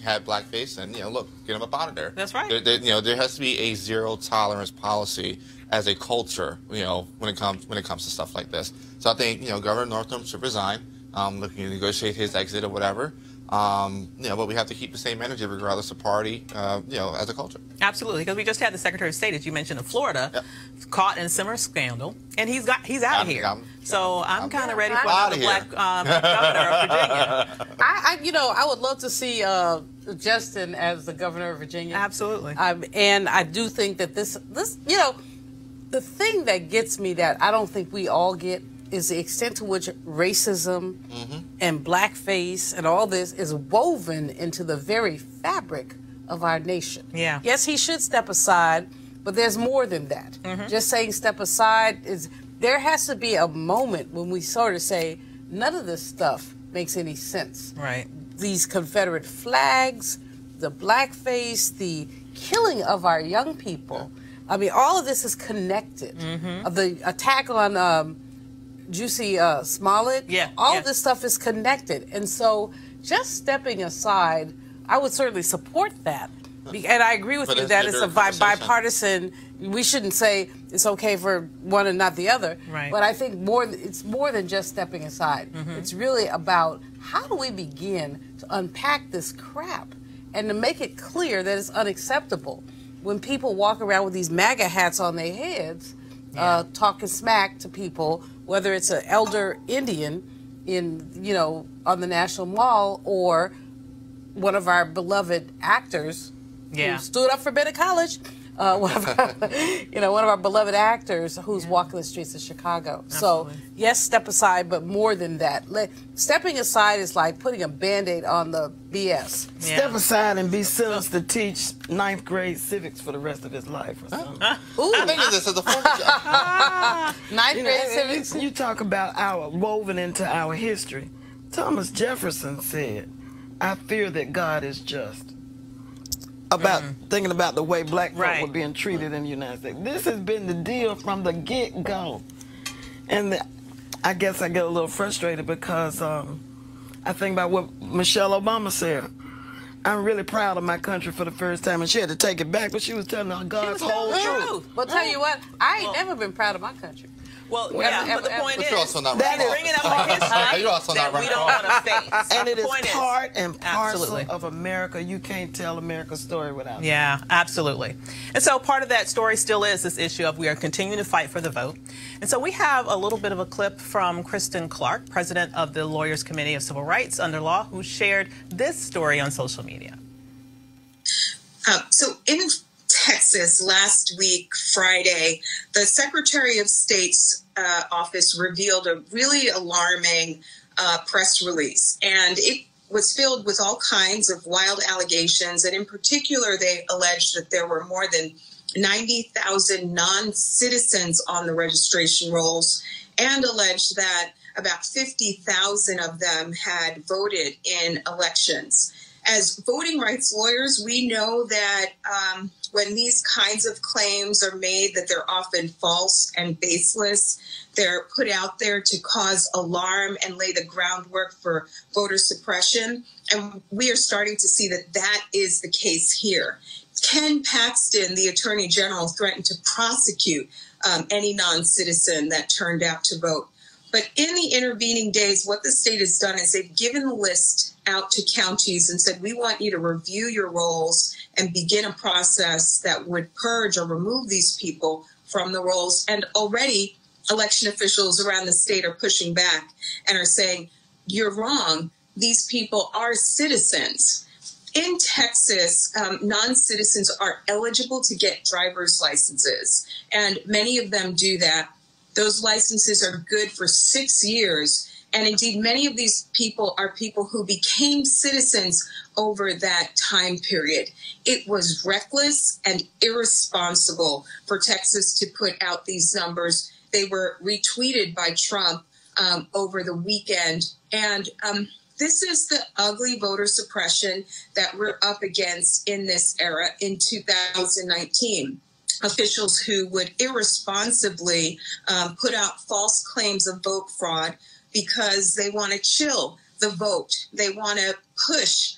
[SPEAKER 11] had blackface, and look, get him up out of there.
[SPEAKER 1] That's right.
[SPEAKER 11] There has to be a zero tolerance policy as a culture, when it comes to stuff like this. So I think Governor Northam should resign. Looking to negotiate his exit or whatever. But we have to keep the same energy regardless of party, as a culture.
[SPEAKER 1] Absolutely, because we just had the Secretary of State, as you mentioned, of Florida, caught in a similar scandal, and he's out of here. So I'm kind of ready for another black governor of Virginia.
[SPEAKER 13] I would love to see Justin as the governor of Virginia.
[SPEAKER 1] Absolutely.
[SPEAKER 13] And I do think that this, the thing that gets me that I don't think we all get is the extent to which racism and blackface and all this is woven into the very fabric of our nation.
[SPEAKER 1] Yeah.
[SPEAKER 13] Yes, he should step aside, but there's more than that. Just saying step aside there has to be a moment when we sort of say none of this stuff makes any sense.
[SPEAKER 1] Right.
[SPEAKER 13] These Confederate flags, the blackface, the killing of our young people. I mean, all of this is connected. The attack on Jussie Smollett, all of this stuff is connected. And so just stepping aside, I would certainly support that. And I agree with you that it's a bipartisan, we shouldn't say it's okay for one and not the other.
[SPEAKER 1] Right.
[SPEAKER 13] But I think it's more than just stepping aside. It's really about how do we begin to unpack this crap and to make it clear that it's unacceptable when people walk around with these MAGA hats on their heads, talking smack to people, whether it's an elder Indian on the National Mall or one of our beloved actors who stood up for better college, one of our beloved actors who's walking the streets of Chicago.
[SPEAKER 1] Absolutely.
[SPEAKER 13] So yes, step aside, but more than that. Stepping aside is like putting a Band-Aid on the BS.
[SPEAKER 12] Step aside and be sentenced to teach 9th grade civics for the rest of his life. Or something.
[SPEAKER 11] I think of this as a form of
[SPEAKER 13] 9th grade civics.
[SPEAKER 12] You talk about our woven into our history. Thomas Jefferson said, "I fear that God is just." About thinking about the way black folk were being treated in the United States. This has been the deal from the get-go. And I guess I get a little frustrated because I think about what Michelle Obama said. I'm really proud of my country for the first time, and she had to take it back, but she was telling God's whole truth.
[SPEAKER 13] But tell you what, I ain't never been proud of my country.
[SPEAKER 1] Well, but the point is,
[SPEAKER 11] you're also not
[SPEAKER 1] that is bringing up a history
[SPEAKER 11] you're also
[SPEAKER 1] that
[SPEAKER 11] not
[SPEAKER 1] we don't want to face.
[SPEAKER 12] And it is part and parcel
[SPEAKER 1] Absolutely.
[SPEAKER 12] of America. You can't tell America's story without it.
[SPEAKER 1] Yeah, absolutely. And so part of that story still is this issue of we are continuing to fight for the vote. And so we have a little bit of a clip from Kristen Clark, president of the Lawyers Committee of Civil Rights under Law, who shared this story on social media.
[SPEAKER 16] So in Texas last week, Friday, the Secretary of State's office revealed a really alarming press release. And it was filled with all kinds of wild allegations. And in particular, they alleged that there were more than 90,000 non-citizens on the registration rolls and alleged that about 50,000 of them had voted in elections. As voting rights lawyers, we know that when these kinds of claims are made, that they're often false and baseless. They're put out there to cause alarm and lay the groundwork for voter suppression. And we are starting to see that that is the case here. Ken Paxton, the Attorney General, threatened to prosecute any non-citizen that turned out to vote. But in the intervening days, what the state has done is they've given the list out to counties and said, we want you to review your rolls and begin a process that would purge or remove these people from the rolls. And already election officials around the state are pushing back and are saying, you're wrong. These people are citizens. In Texas, non-citizens are eligible to get driver's licenses, and many of them do that. Those licenses are good for 6 years, and indeed many of these people are people who became citizens over that time period. It was reckless and irresponsible for Texas to put out these numbers. They were retweeted by Trump over the weekend, and this is the ugly voter suppression that we're up against in this era in 2019. Officials who would irresponsibly put out false claims of vote fraud because they want to chill the vote. They want to push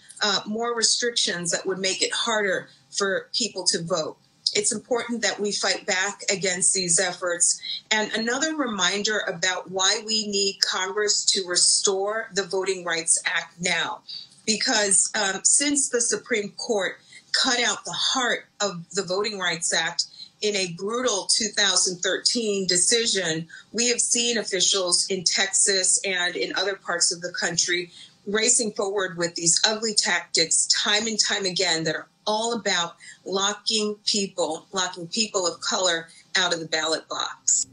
[SPEAKER 16] more restrictions that would make it harder for people to vote. It's important that we fight back against these efforts. And another reminder about why we need Congress to restore the Voting Rights Act now. Because since the Supreme Court cut out the heart of the Voting Rights Act in a brutal 2013 decision, we have seen officials in Texas and in other parts of the country racing forward with these ugly tactics time and time again that are all about locking people of color out of the ballot box.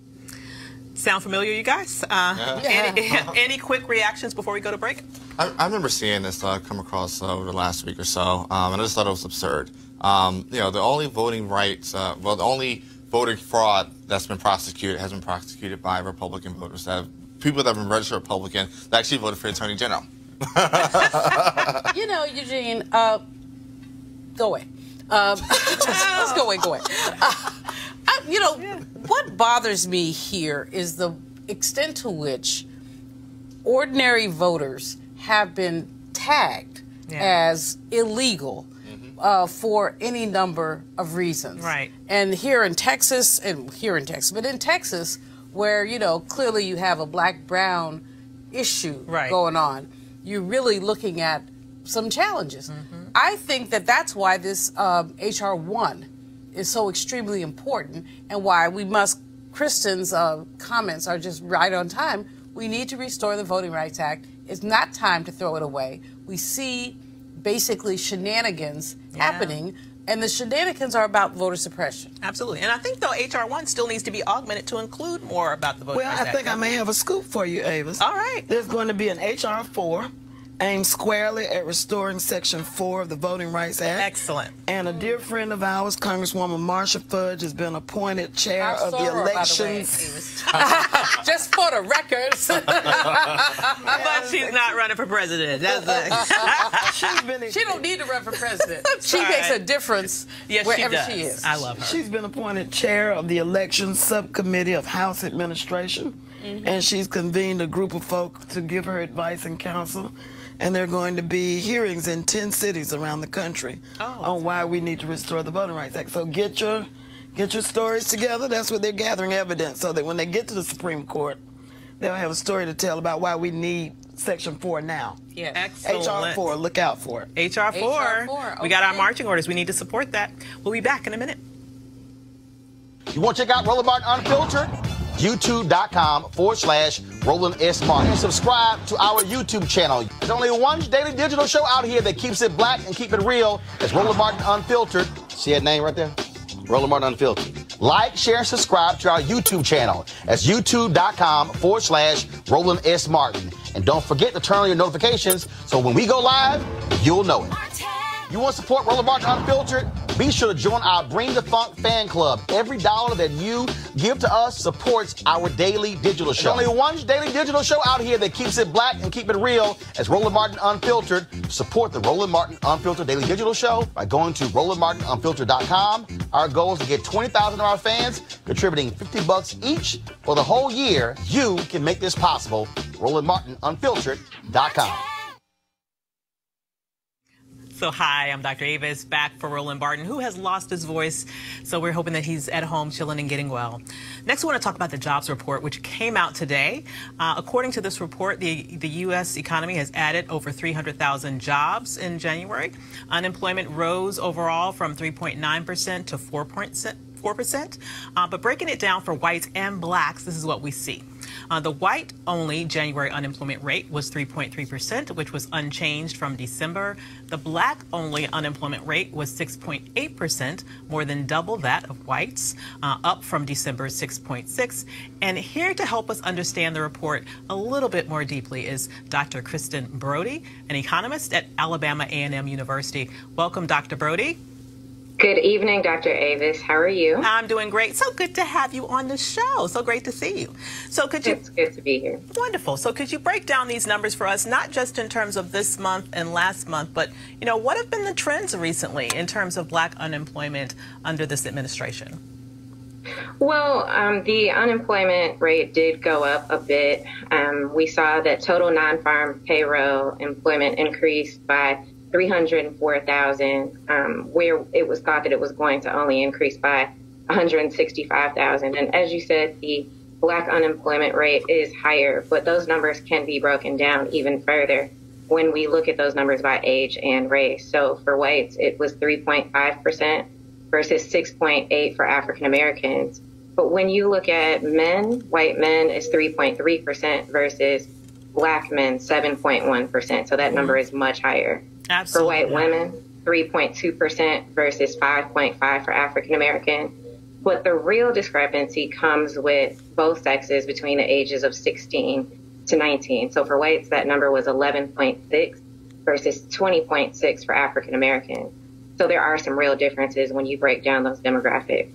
[SPEAKER 1] Sound familiar, you guys? Any quick reactions before we go to break?
[SPEAKER 11] I remember seeing this come across over the last week or so, and I just thought it was absurd. You know, the only voting rights, the only voter fraud that's been prosecuted has been prosecuted by Republican voters. People that have been registered Republican that actually voted for the Attorney General.
[SPEAKER 13] You know, Eugene, go away. Let's go away. You know, what bothers me here is the extent to which ordinary voters have been tagged as illegal for any number of reasons.
[SPEAKER 1] Right.
[SPEAKER 13] And here in Texas, but in Texas, where, you know, clearly you have a black-brown issue going on, you're really looking at some challenges. I think that that's why this H.R. 1 is so extremely important, and why we must, Kristen's comments are just right on time. We need to restore the Voting Rights Act. It's not time to throw it away. We see basically shenanigans happening, and the shenanigans are about voter suppression.
[SPEAKER 1] Absolutely. And I think, though, H.R. 1 still needs to be augmented to include more about the Voting Rights Act.
[SPEAKER 12] Well, I think I may have a scoop for you, Avis.
[SPEAKER 1] All right.
[SPEAKER 12] There's going to be an H.R. 4 aimed squarely at restoring Section 4 of the Voting Rights Act.
[SPEAKER 1] Excellent.
[SPEAKER 12] And a dear friend of ours, Congresswoman Marsha Fudge, has been appointed chair of the elections.
[SPEAKER 13] Just for the records.
[SPEAKER 1] But she's not running for president.
[SPEAKER 13] She don't need to run for president. She makes a difference wherever she is.
[SPEAKER 1] I love her.
[SPEAKER 12] She's been appointed chair of the Elections Subcommittee of House Administration, and she's convened a group of folk to give her advice and counsel. And there are going to be hearings in 10 cities around the country on why we need to restore the Voting Rights Act. So get your stories together. That's what they're gathering evidence, so that when they get to the Supreme Court, they'll have a story to tell about why we need Section 4 now.
[SPEAKER 13] Yeah.
[SPEAKER 1] Excellent.
[SPEAKER 12] H.R. 4, look out for it.
[SPEAKER 1] H.R. 4. We got our marching orders. We need to support that. We'll be back in a minute.
[SPEAKER 17] You want to check out Roland Martin Unfiltered? YouTube.com/Roland S. Martin. And subscribe to our YouTube channel. There's only one daily digital show out here that keeps it black and keep it real. It's Roland Martin Unfiltered. See that name right there? Roland Martin Unfiltered. Like, share, and subscribe to our YouTube channel. That's YouTube.com/Roland S. Martin. And don't forget to turn on your notifications so when we go live, you'll know it. You want to support Roland Martin Unfiltered? Be sure to join our Bring the Funk fan club. Every dollar that you give to us supports our daily digital show. There's only one daily digital show out here that keeps it black and keep it real as Roland Martin Unfiltered. Support the Roland Martin Unfiltered daily digital show by going to RolandMartinUnfiltered.com. Our goal is to get 20,000 of our fans contributing $50 each for the whole year. You can make this possible. RolandMartinUnfiltered.com.
[SPEAKER 1] So hi, I'm Dr. Avis, back for Roland Martin, who has lost his voice. So we're hoping that he's at home chilling and getting well. Next, we want to talk about the jobs report, which came out today. According to this report, the U.S. economy has added over 300,000 jobs in January. Unemployment rose overall from 3.9% to 4%. But breaking it down for whites and blacks, this is what we see. The white-only January unemployment rate was 3.3%, which was unchanged from December. The black-only unemployment rate was 6.8%, more than double that of whites, up from December's 6.6%. And here to help us understand the report a little bit more deeply is Dr. Kristen Brody, an economist at Alabama A&M University. Welcome, Dr. Brody.
[SPEAKER 18] Good evening, Dr. Avis. How are you?
[SPEAKER 1] I'm doing great. So good to have you on the show. So great to see you. So could you?
[SPEAKER 18] It's good to be here.
[SPEAKER 1] Wonderful. So could you break down these numbers for us, not just in terms of this month and last month, but what have been the trends recently in terms of black unemployment under this administration?
[SPEAKER 18] Well, the unemployment rate did go up a bit. We saw that total non-farm payroll employment increased by 304,000, where it was thought that it was going to only increase by 165,000. And as you said, the black unemployment rate is higher, but those numbers can be broken down even further when we look at those numbers by age and race. So for whites, it was 3.5% versus 6.8% for African Americans. But when you look at men, white men is 3.3% versus black men 7.1%. So that number is much higher.
[SPEAKER 1] Absolutely.
[SPEAKER 18] For white women, 3.2% versus 5.5% for African American. But the real discrepancy comes with both sexes between the ages of 16 to 19. So for whites, that number was 11.6 versus 20.6 for African American. So there are some real differences when you break down those demographics.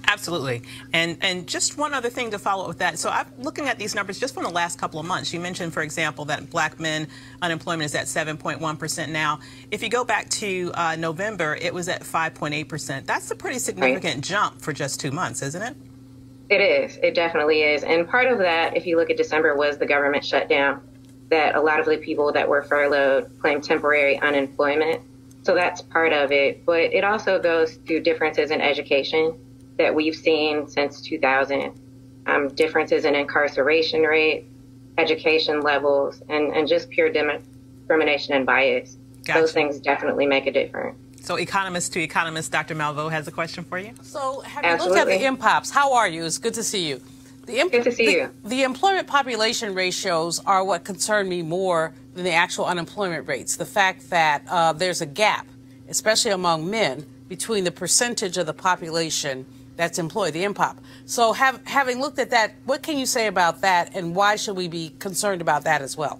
[SPEAKER 1] Absolutely. And just one other thing to follow up with that. So I'm looking at these numbers just from the last couple of months. You mentioned, for example, that black men unemployment is at 7.1% now. If you go back to November, it was at 5.8%. That's a pretty significant jump for just 2 months, isn't it?
[SPEAKER 18] It is. It definitely is. And part of that, if you look at December, was the government shutdown, that a lot of the people that were furloughed claimed temporary unemployment. So that's part of it. But it also goes to differences in education that we've seen since 2000, differences in incarceration rate, education levels, and just pure discrimination and bias. Gotcha. Those things definitely make a difference.
[SPEAKER 1] So economist to economist, Dr. Malveaux has a question for you.
[SPEAKER 13] So have you looked at the MPOPs? How are you? It's good to see you.
[SPEAKER 18] Good to see you.
[SPEAKER 13] The employment population ratios are what concern me more than the actual unemployment rates. The fact that there's a gap, especially among men, between the percentage of the population that's employed, the MPOP. So having looked at that, what can you say about that, and why should we be concerned about that as well?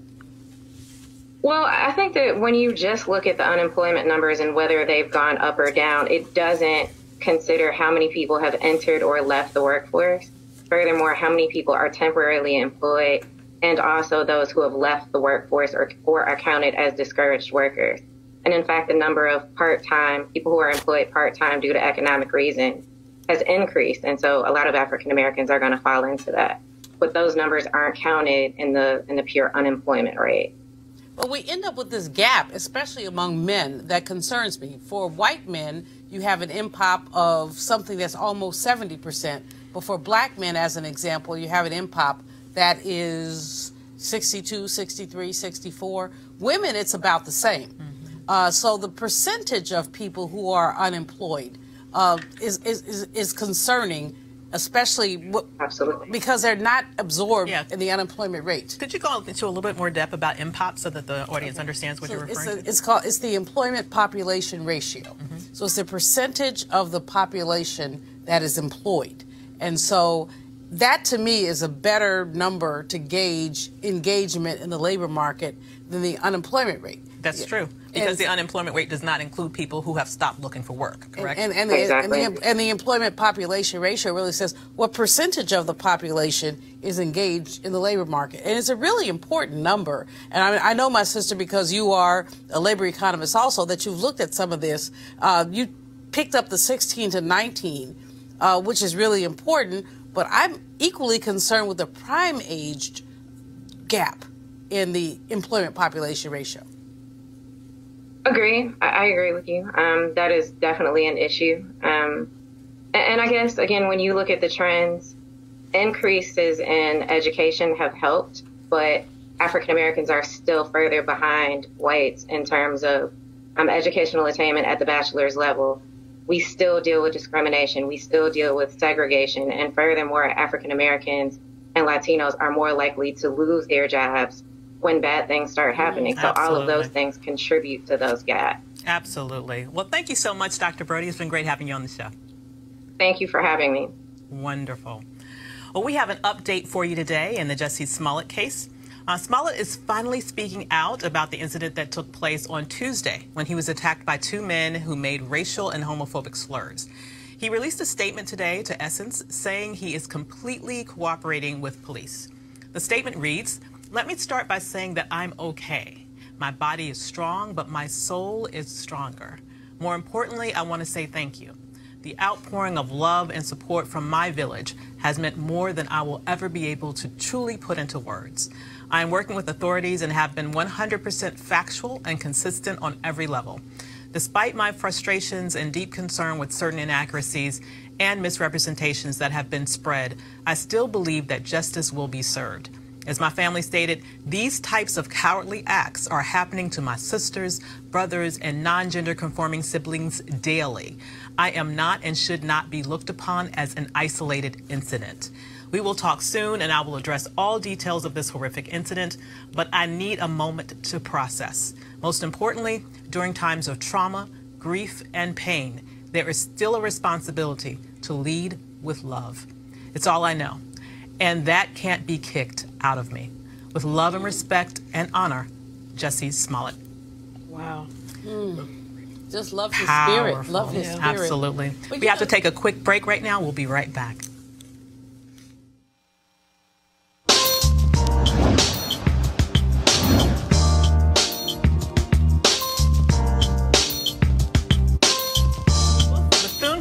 [SPEAKER 18] Well, I think that when you just look at the unemployment numbers and whether they've gone up or down, it doesn't consider how many people have entered or left the workforce. Furthermore, how many people are temporarily employed, and also those who have left the workforce or are counted as discouraged workers. And in fact, the number of part-time people who are employed part-time due to economic reasons has increased. And so a lot of African Americans are going to fall into that. But those numbers aren't counted in the pure unemployment rate.
[SPEAKER 13] But we end up with this gap, especially among men, that concerns me. For white men, you have an MPOP of something that's almost 70%. But for black men, as an example, you have an MPOP that is 62, 63, 64. Women, it's about the same. So the percentage of people who are unemployed is concerning, especially because they're not absorbed in the unemployment rate.
[SPEAKER 1] Could you go into a little bit more depth about MPOP so that the audience understands what you're referring to?
[SPEAKER 13] It's the employment population ratio. So it's the percentage of the population that is employed. And so that to me is a better number to gauge engagement in the labor market than the unemployment rate.
[SPEAKER 1] That's true, because the unemployment rate does not include people who have stopped looking for work, correct?
[SPEAKER 13] And the employment population ratio really says what percentage of the population is engaged in the labor market. And it's a really important number. And I know, my sister, because you are a labor economist also, that you've looked at some of this. You picked up the 16 to 19, which is really important. But I'm equally concerned with the prime-aged gap in the employment population ratio.
[SPEAKER 18] Agree. I agree with you. That is definitely an issue. And I guess, again, when you look at the trends, increases in education have helped, but African Americans are still further behind whites in terms of educational attainment at the bachelor's level. We still deal with discrimination. We still deal with segregation. And furthermore, African Americans and Latinos are more likely to lose their jobs when bad things start happening. So all of those things contribute to those gaps.
[SPEAKER 1] Absolutely. Well, thank you so much, Dr. Brody. It's been great having you on the show.
[SPEAKER 18] Thank you for having me.
[SPEAKER 1] Wonderful. Well, we have an update for you today in the Jussie Smollett case. Smollett is finally speaking out about the incident that took place on Tuesday when he was attacked by two men who made racial and homophobic slurs. He released a statement today to Essence saying he is completely cooperating with police. The statement reads, "Let me start by saying that I'm okay. My body is strong, but my soul is stronger. More importantly, I want to say thank you. The outpouring of love and support from my village has meant more than I will ever be able to truly put into words. I am working with authorities and have been 100% factual and consistent on every level. Despite my frustrations and deep concern with certain inaccuracies and misrepresentations that have been spread, I still believe that justice will be served. As my family stated, these types of cowardly acts are happening to my sisters, brothers, and non-gender conforming siblings daily. I am not and should not be looked upon as an isolated incident. We will talk soon, and I will address all details of this horrific incident, but I need a moment to process. Most importantly, during times of trauma, grief, and pain, there is still a responsibility to lead with love. It's all I know, and that can't be kicked out of me. With love and respect and honor, Jussie Smollett."
[SPEAKER 13] Wow. Just love his spirit. Love his spirit.
[SPEAKER 1] Absolutely. We have to take a quick break right now. We'll be right back.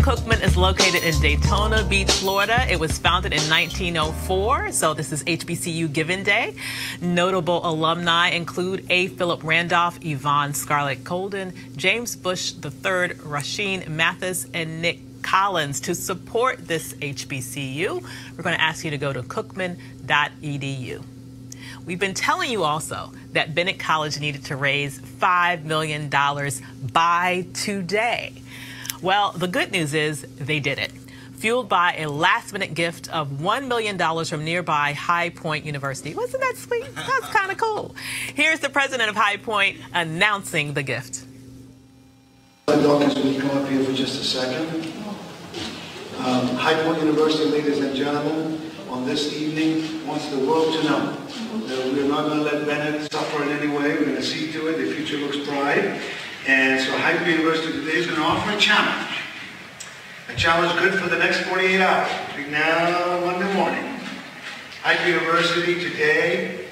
[SPEAKER 1] Cookman is located in Daytona Beach, Florida. It was founded in 1904, so this is HBCU Giving Day. Notable alumni include A. Philip Randolph, Yvonne Scarlett Colden, James Bush III, Rasheen Mathis, and Nick Collins. To support this HBCU, we're going to ask you to go to cookman.edu. We've been telling you also that Bennett College needed to raise $5 million by today. Well, the good news is they did it, fueled by a last-minute gift of $1 million from nearby High Point University. Wasn't that sweet? That's kind of cool. Here's the president of High Point announcing the gift.
[SPEAKER 19] Dawkins, will you come up here for just a second? High Point University, ladies and gentlemen, on this evening wants the world to know that we're not going to let Bennett suffer in any way. We're going to see to it. The future looks bright. And so High Point University today is going to offer a challenge. A challenge good for the next 48 hours, between now and Monday morning. High Point University today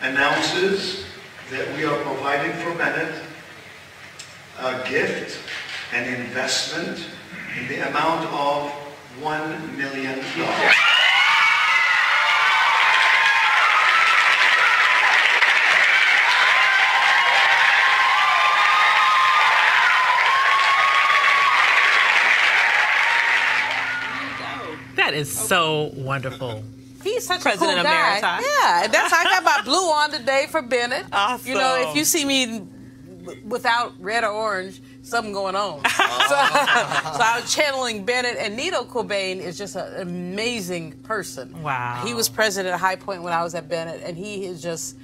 [SPEAKER 19] announces that we are providing for Bennett a gift, an investment in the amount of $1 million.
[SPEAKER 1] That is so wonderful.
[SPEAKER 13] He's such
[SPEAKER 1] President
[SPEAKER 13] a cool guy.
[SPEAKER 1] Emeritus.
[SPEAKER 13] Yeah, that's I got my blue on today for Bennett.
[SPEAKER 1] Awesome.
[SPEAKER 13] You know, if you see me without red or orange, something going on. So I was channeling Bennett, and Nito Cobain is just an amazing person.
[SPEAKER 1] Wow.
[SPEAKER 13] He was president at High Point when I was at Bennett, and he is just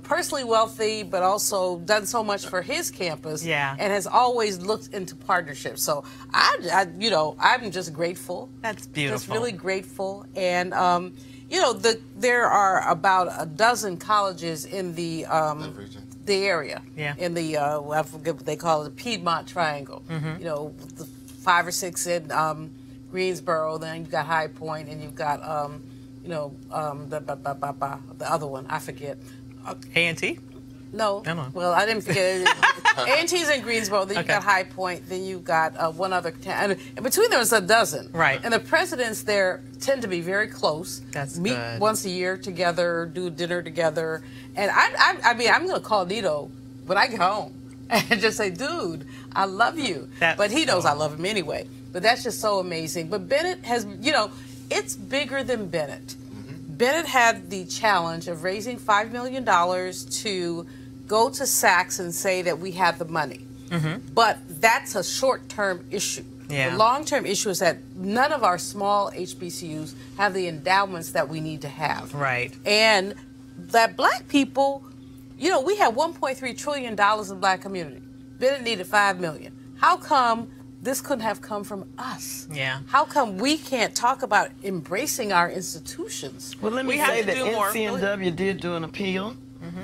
[SPEAKER 13] personally wealthy, but also done so much for his campus, and has always looked into partnerships. So I'm just grateful.
[SPEAKER 1] That's beautiful. Just
[SPEAKER 13] really grateful, and there are about a dozen colleges in the area, in the I forget what they call it, the Piedmont Triangle. The 5 or 6 in Greensboro. Then you've got High Point, and you've got the other one. I forget.
[SPEAKER 1] A&T?
[SPEAKER 13] No. Well, I didn't forget. A&T's in Greensboro. Then you've got High Point. Then you've got one other. And between them, it's a dozen.
[SPEAKER 1] Right.
[SPEAKER 13] And the presidents there tend to be very close.
[SPEAKER 1] That's
[SPEAKER 13] Meet
[SPEAKER 1] good.
[SPEAKER 13] once a year together, do dinner together. And I mean, I'm going to call Nito when I get home and just say, dude, I love you. But he knows I love him anyway. But that's just so amazing. But Bennett has, it's bigger than Bennett. Bennett had the challenge of raising $5 million to go to Saks and say that we have the money. But that's a short-term issue. The long-term issue is that none of our small HBCUs have the endowments that we need to have.
[SPEAKER 1] Right.
[SPEAKER 13] And that black people, we have $1.3 trillion in the black community. Bennett needed $5 million. How come this couldn't have come from us?
[SPEAKER 1] Yeah.
[SPEAKER 13] How come we can't talk about embracing our institutions?
[SPEAKER 12] Well, let me say that NCNW did do an appeal.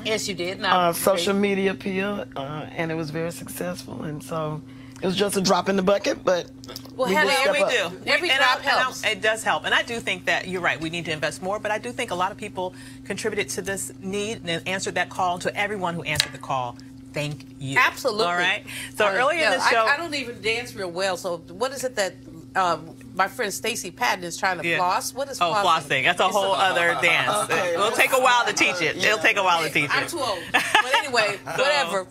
[SPEAKER 13] Yes, you did.
[SPEAKER 12] Social media appeal, and it was very successful. And so it was just a drop in the bucket, but
[SPEAKER 1] we do.
[SPEAKER 13] Every drop helps.
[SPEAKER 1] It does help. And I do think that you're right. We need to invest more. But I do think a lot of people contributed to this need and answered that call. To everyone who answered the call, thank you.
[SPEAKER 13] Absolutely.
[SPEAKER 1] All right. So earlier in the show,
[SPEAKER 13] I don't even dance real well. So what is it that my friend Stacey Patton is trying to floss? What is flossing?
[SPEAKER 1] Flossing. That's a whole other dance.
[SPEAKER 13] Okay.
[SPEAKER 1] It'll take a while to teach it. It'll take a while to teach it.
[SPEAKER 13] I'm too old. But anyway, whatever.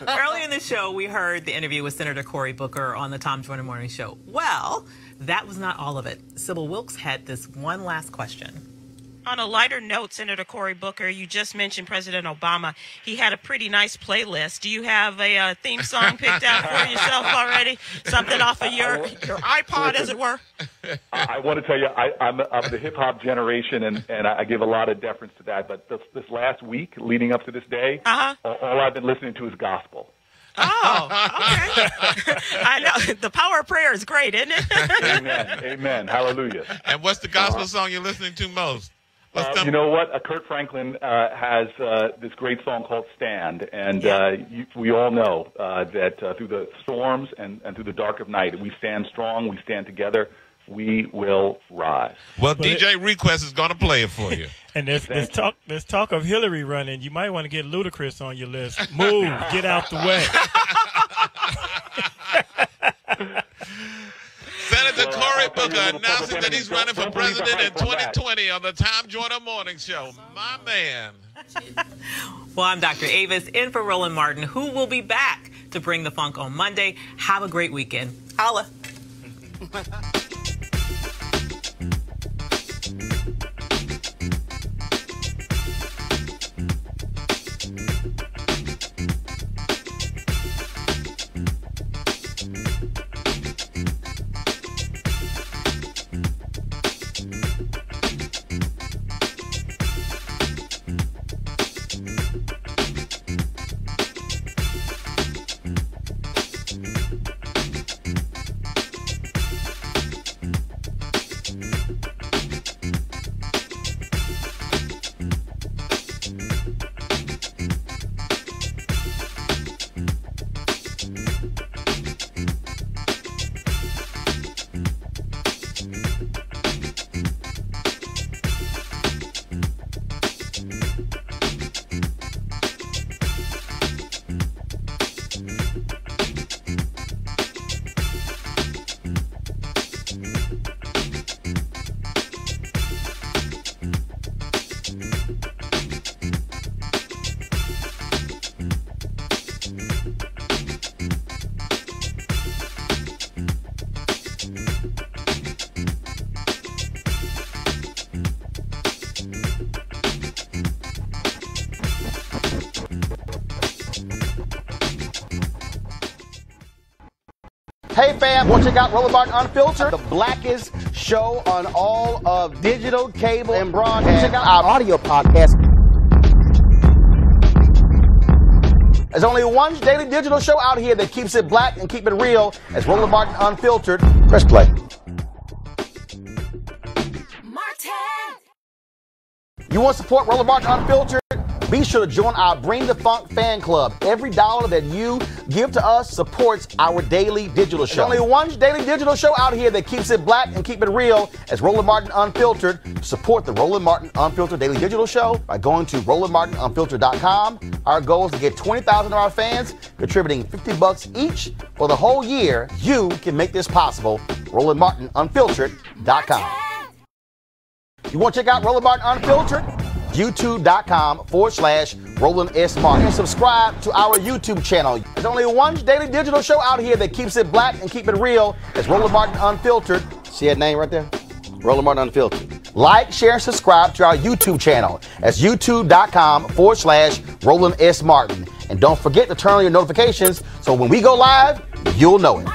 [SPEAKER 1] Earlier in the show, we heard the interview with Senator Cory Booker on the Tom Joyner Morning Show. Well, that was not all of it. Sybil Wilkes had this one last question.
[SPEAKER 8] On a lighter note, Senator Cory Booker, you just mentioned President Obama. He had a pretty nice playlist. Do you have a theme song picked out for yourself already? Something off of your iPod, as it were?
[SPEAKER 6] I want to tell you, I'm the hip-hop generation, and I give a lot of deference to that. But this last week, leading up to this day, all I've been listening to is gospel.
[SPEAKER 8] Oh, okay. I know. The power of prayer is great, isn't it?
[SPEAKER 6] Amen. Amen. Hallelujah.
[SPEAKER 5] And what's the gospel song you're listening to most?
[SPEAKER 6] You know what? Kurt Franklin has this great song called Stand. And we all know that through the storms and through the dark of night, we stand strong, we stand together, we will rise.
[SPEAKER 5] Well, DJ Request is going to play it for you.
[SPEAKER 20] And there's talk of Hillary running. You might want to get Ludacris on your list. Move, get out the way.
[SPEAKER 5] Senator Cory Booker announcing that he's running for president in 2020 on the Tom Joyner Morning Show. My man.
[SPEAKER 1] Well, I'm Dr. Avis, in for Roland Martin, who will be back to bring the funk on Monday. Have a great weekend. Holla.
[SPEAKER 17] Hey fam, want to check out Roland Martin Unfiltered, the blackest show on all of digital, cable, and broadcast. Check out our audio podcast. There's only one daily digital show out here that keeps it black and keep it real. As Roland Martin Unfiltered. Press play. You want to support Roland Martin Unfiltered? Be sure to join our Bring the Funk fan club. Every dollar that you give to us supports our daily digital show. There's only one daily digital show out here that keeps it black and keep it real. As Roland Martin Unfiltered. Support the Roland Martin Unfiltered daily digital show by going to RolandMartinUnfiltered.com. Our goal is to get 20,000 of our fans contributing $50 each for the whole year. You can make this possible. RolandMartinUnfiltered.com. You want to check out Roland Martin Unfiltered? YouTube.com/Roland S. Martin. And subscribe to our YouTube channel. There's only one daily digital show out here that keeps it black and keep it real. It's Roland Martin Unfiltered. See that name right there? Roland Martin Unfiltered. Like, share, and subscribe to our YouTube channel. That's YouTube.com/Roland S. Martin. And don't forget to turn on your notifications so when we go live, you'll know it.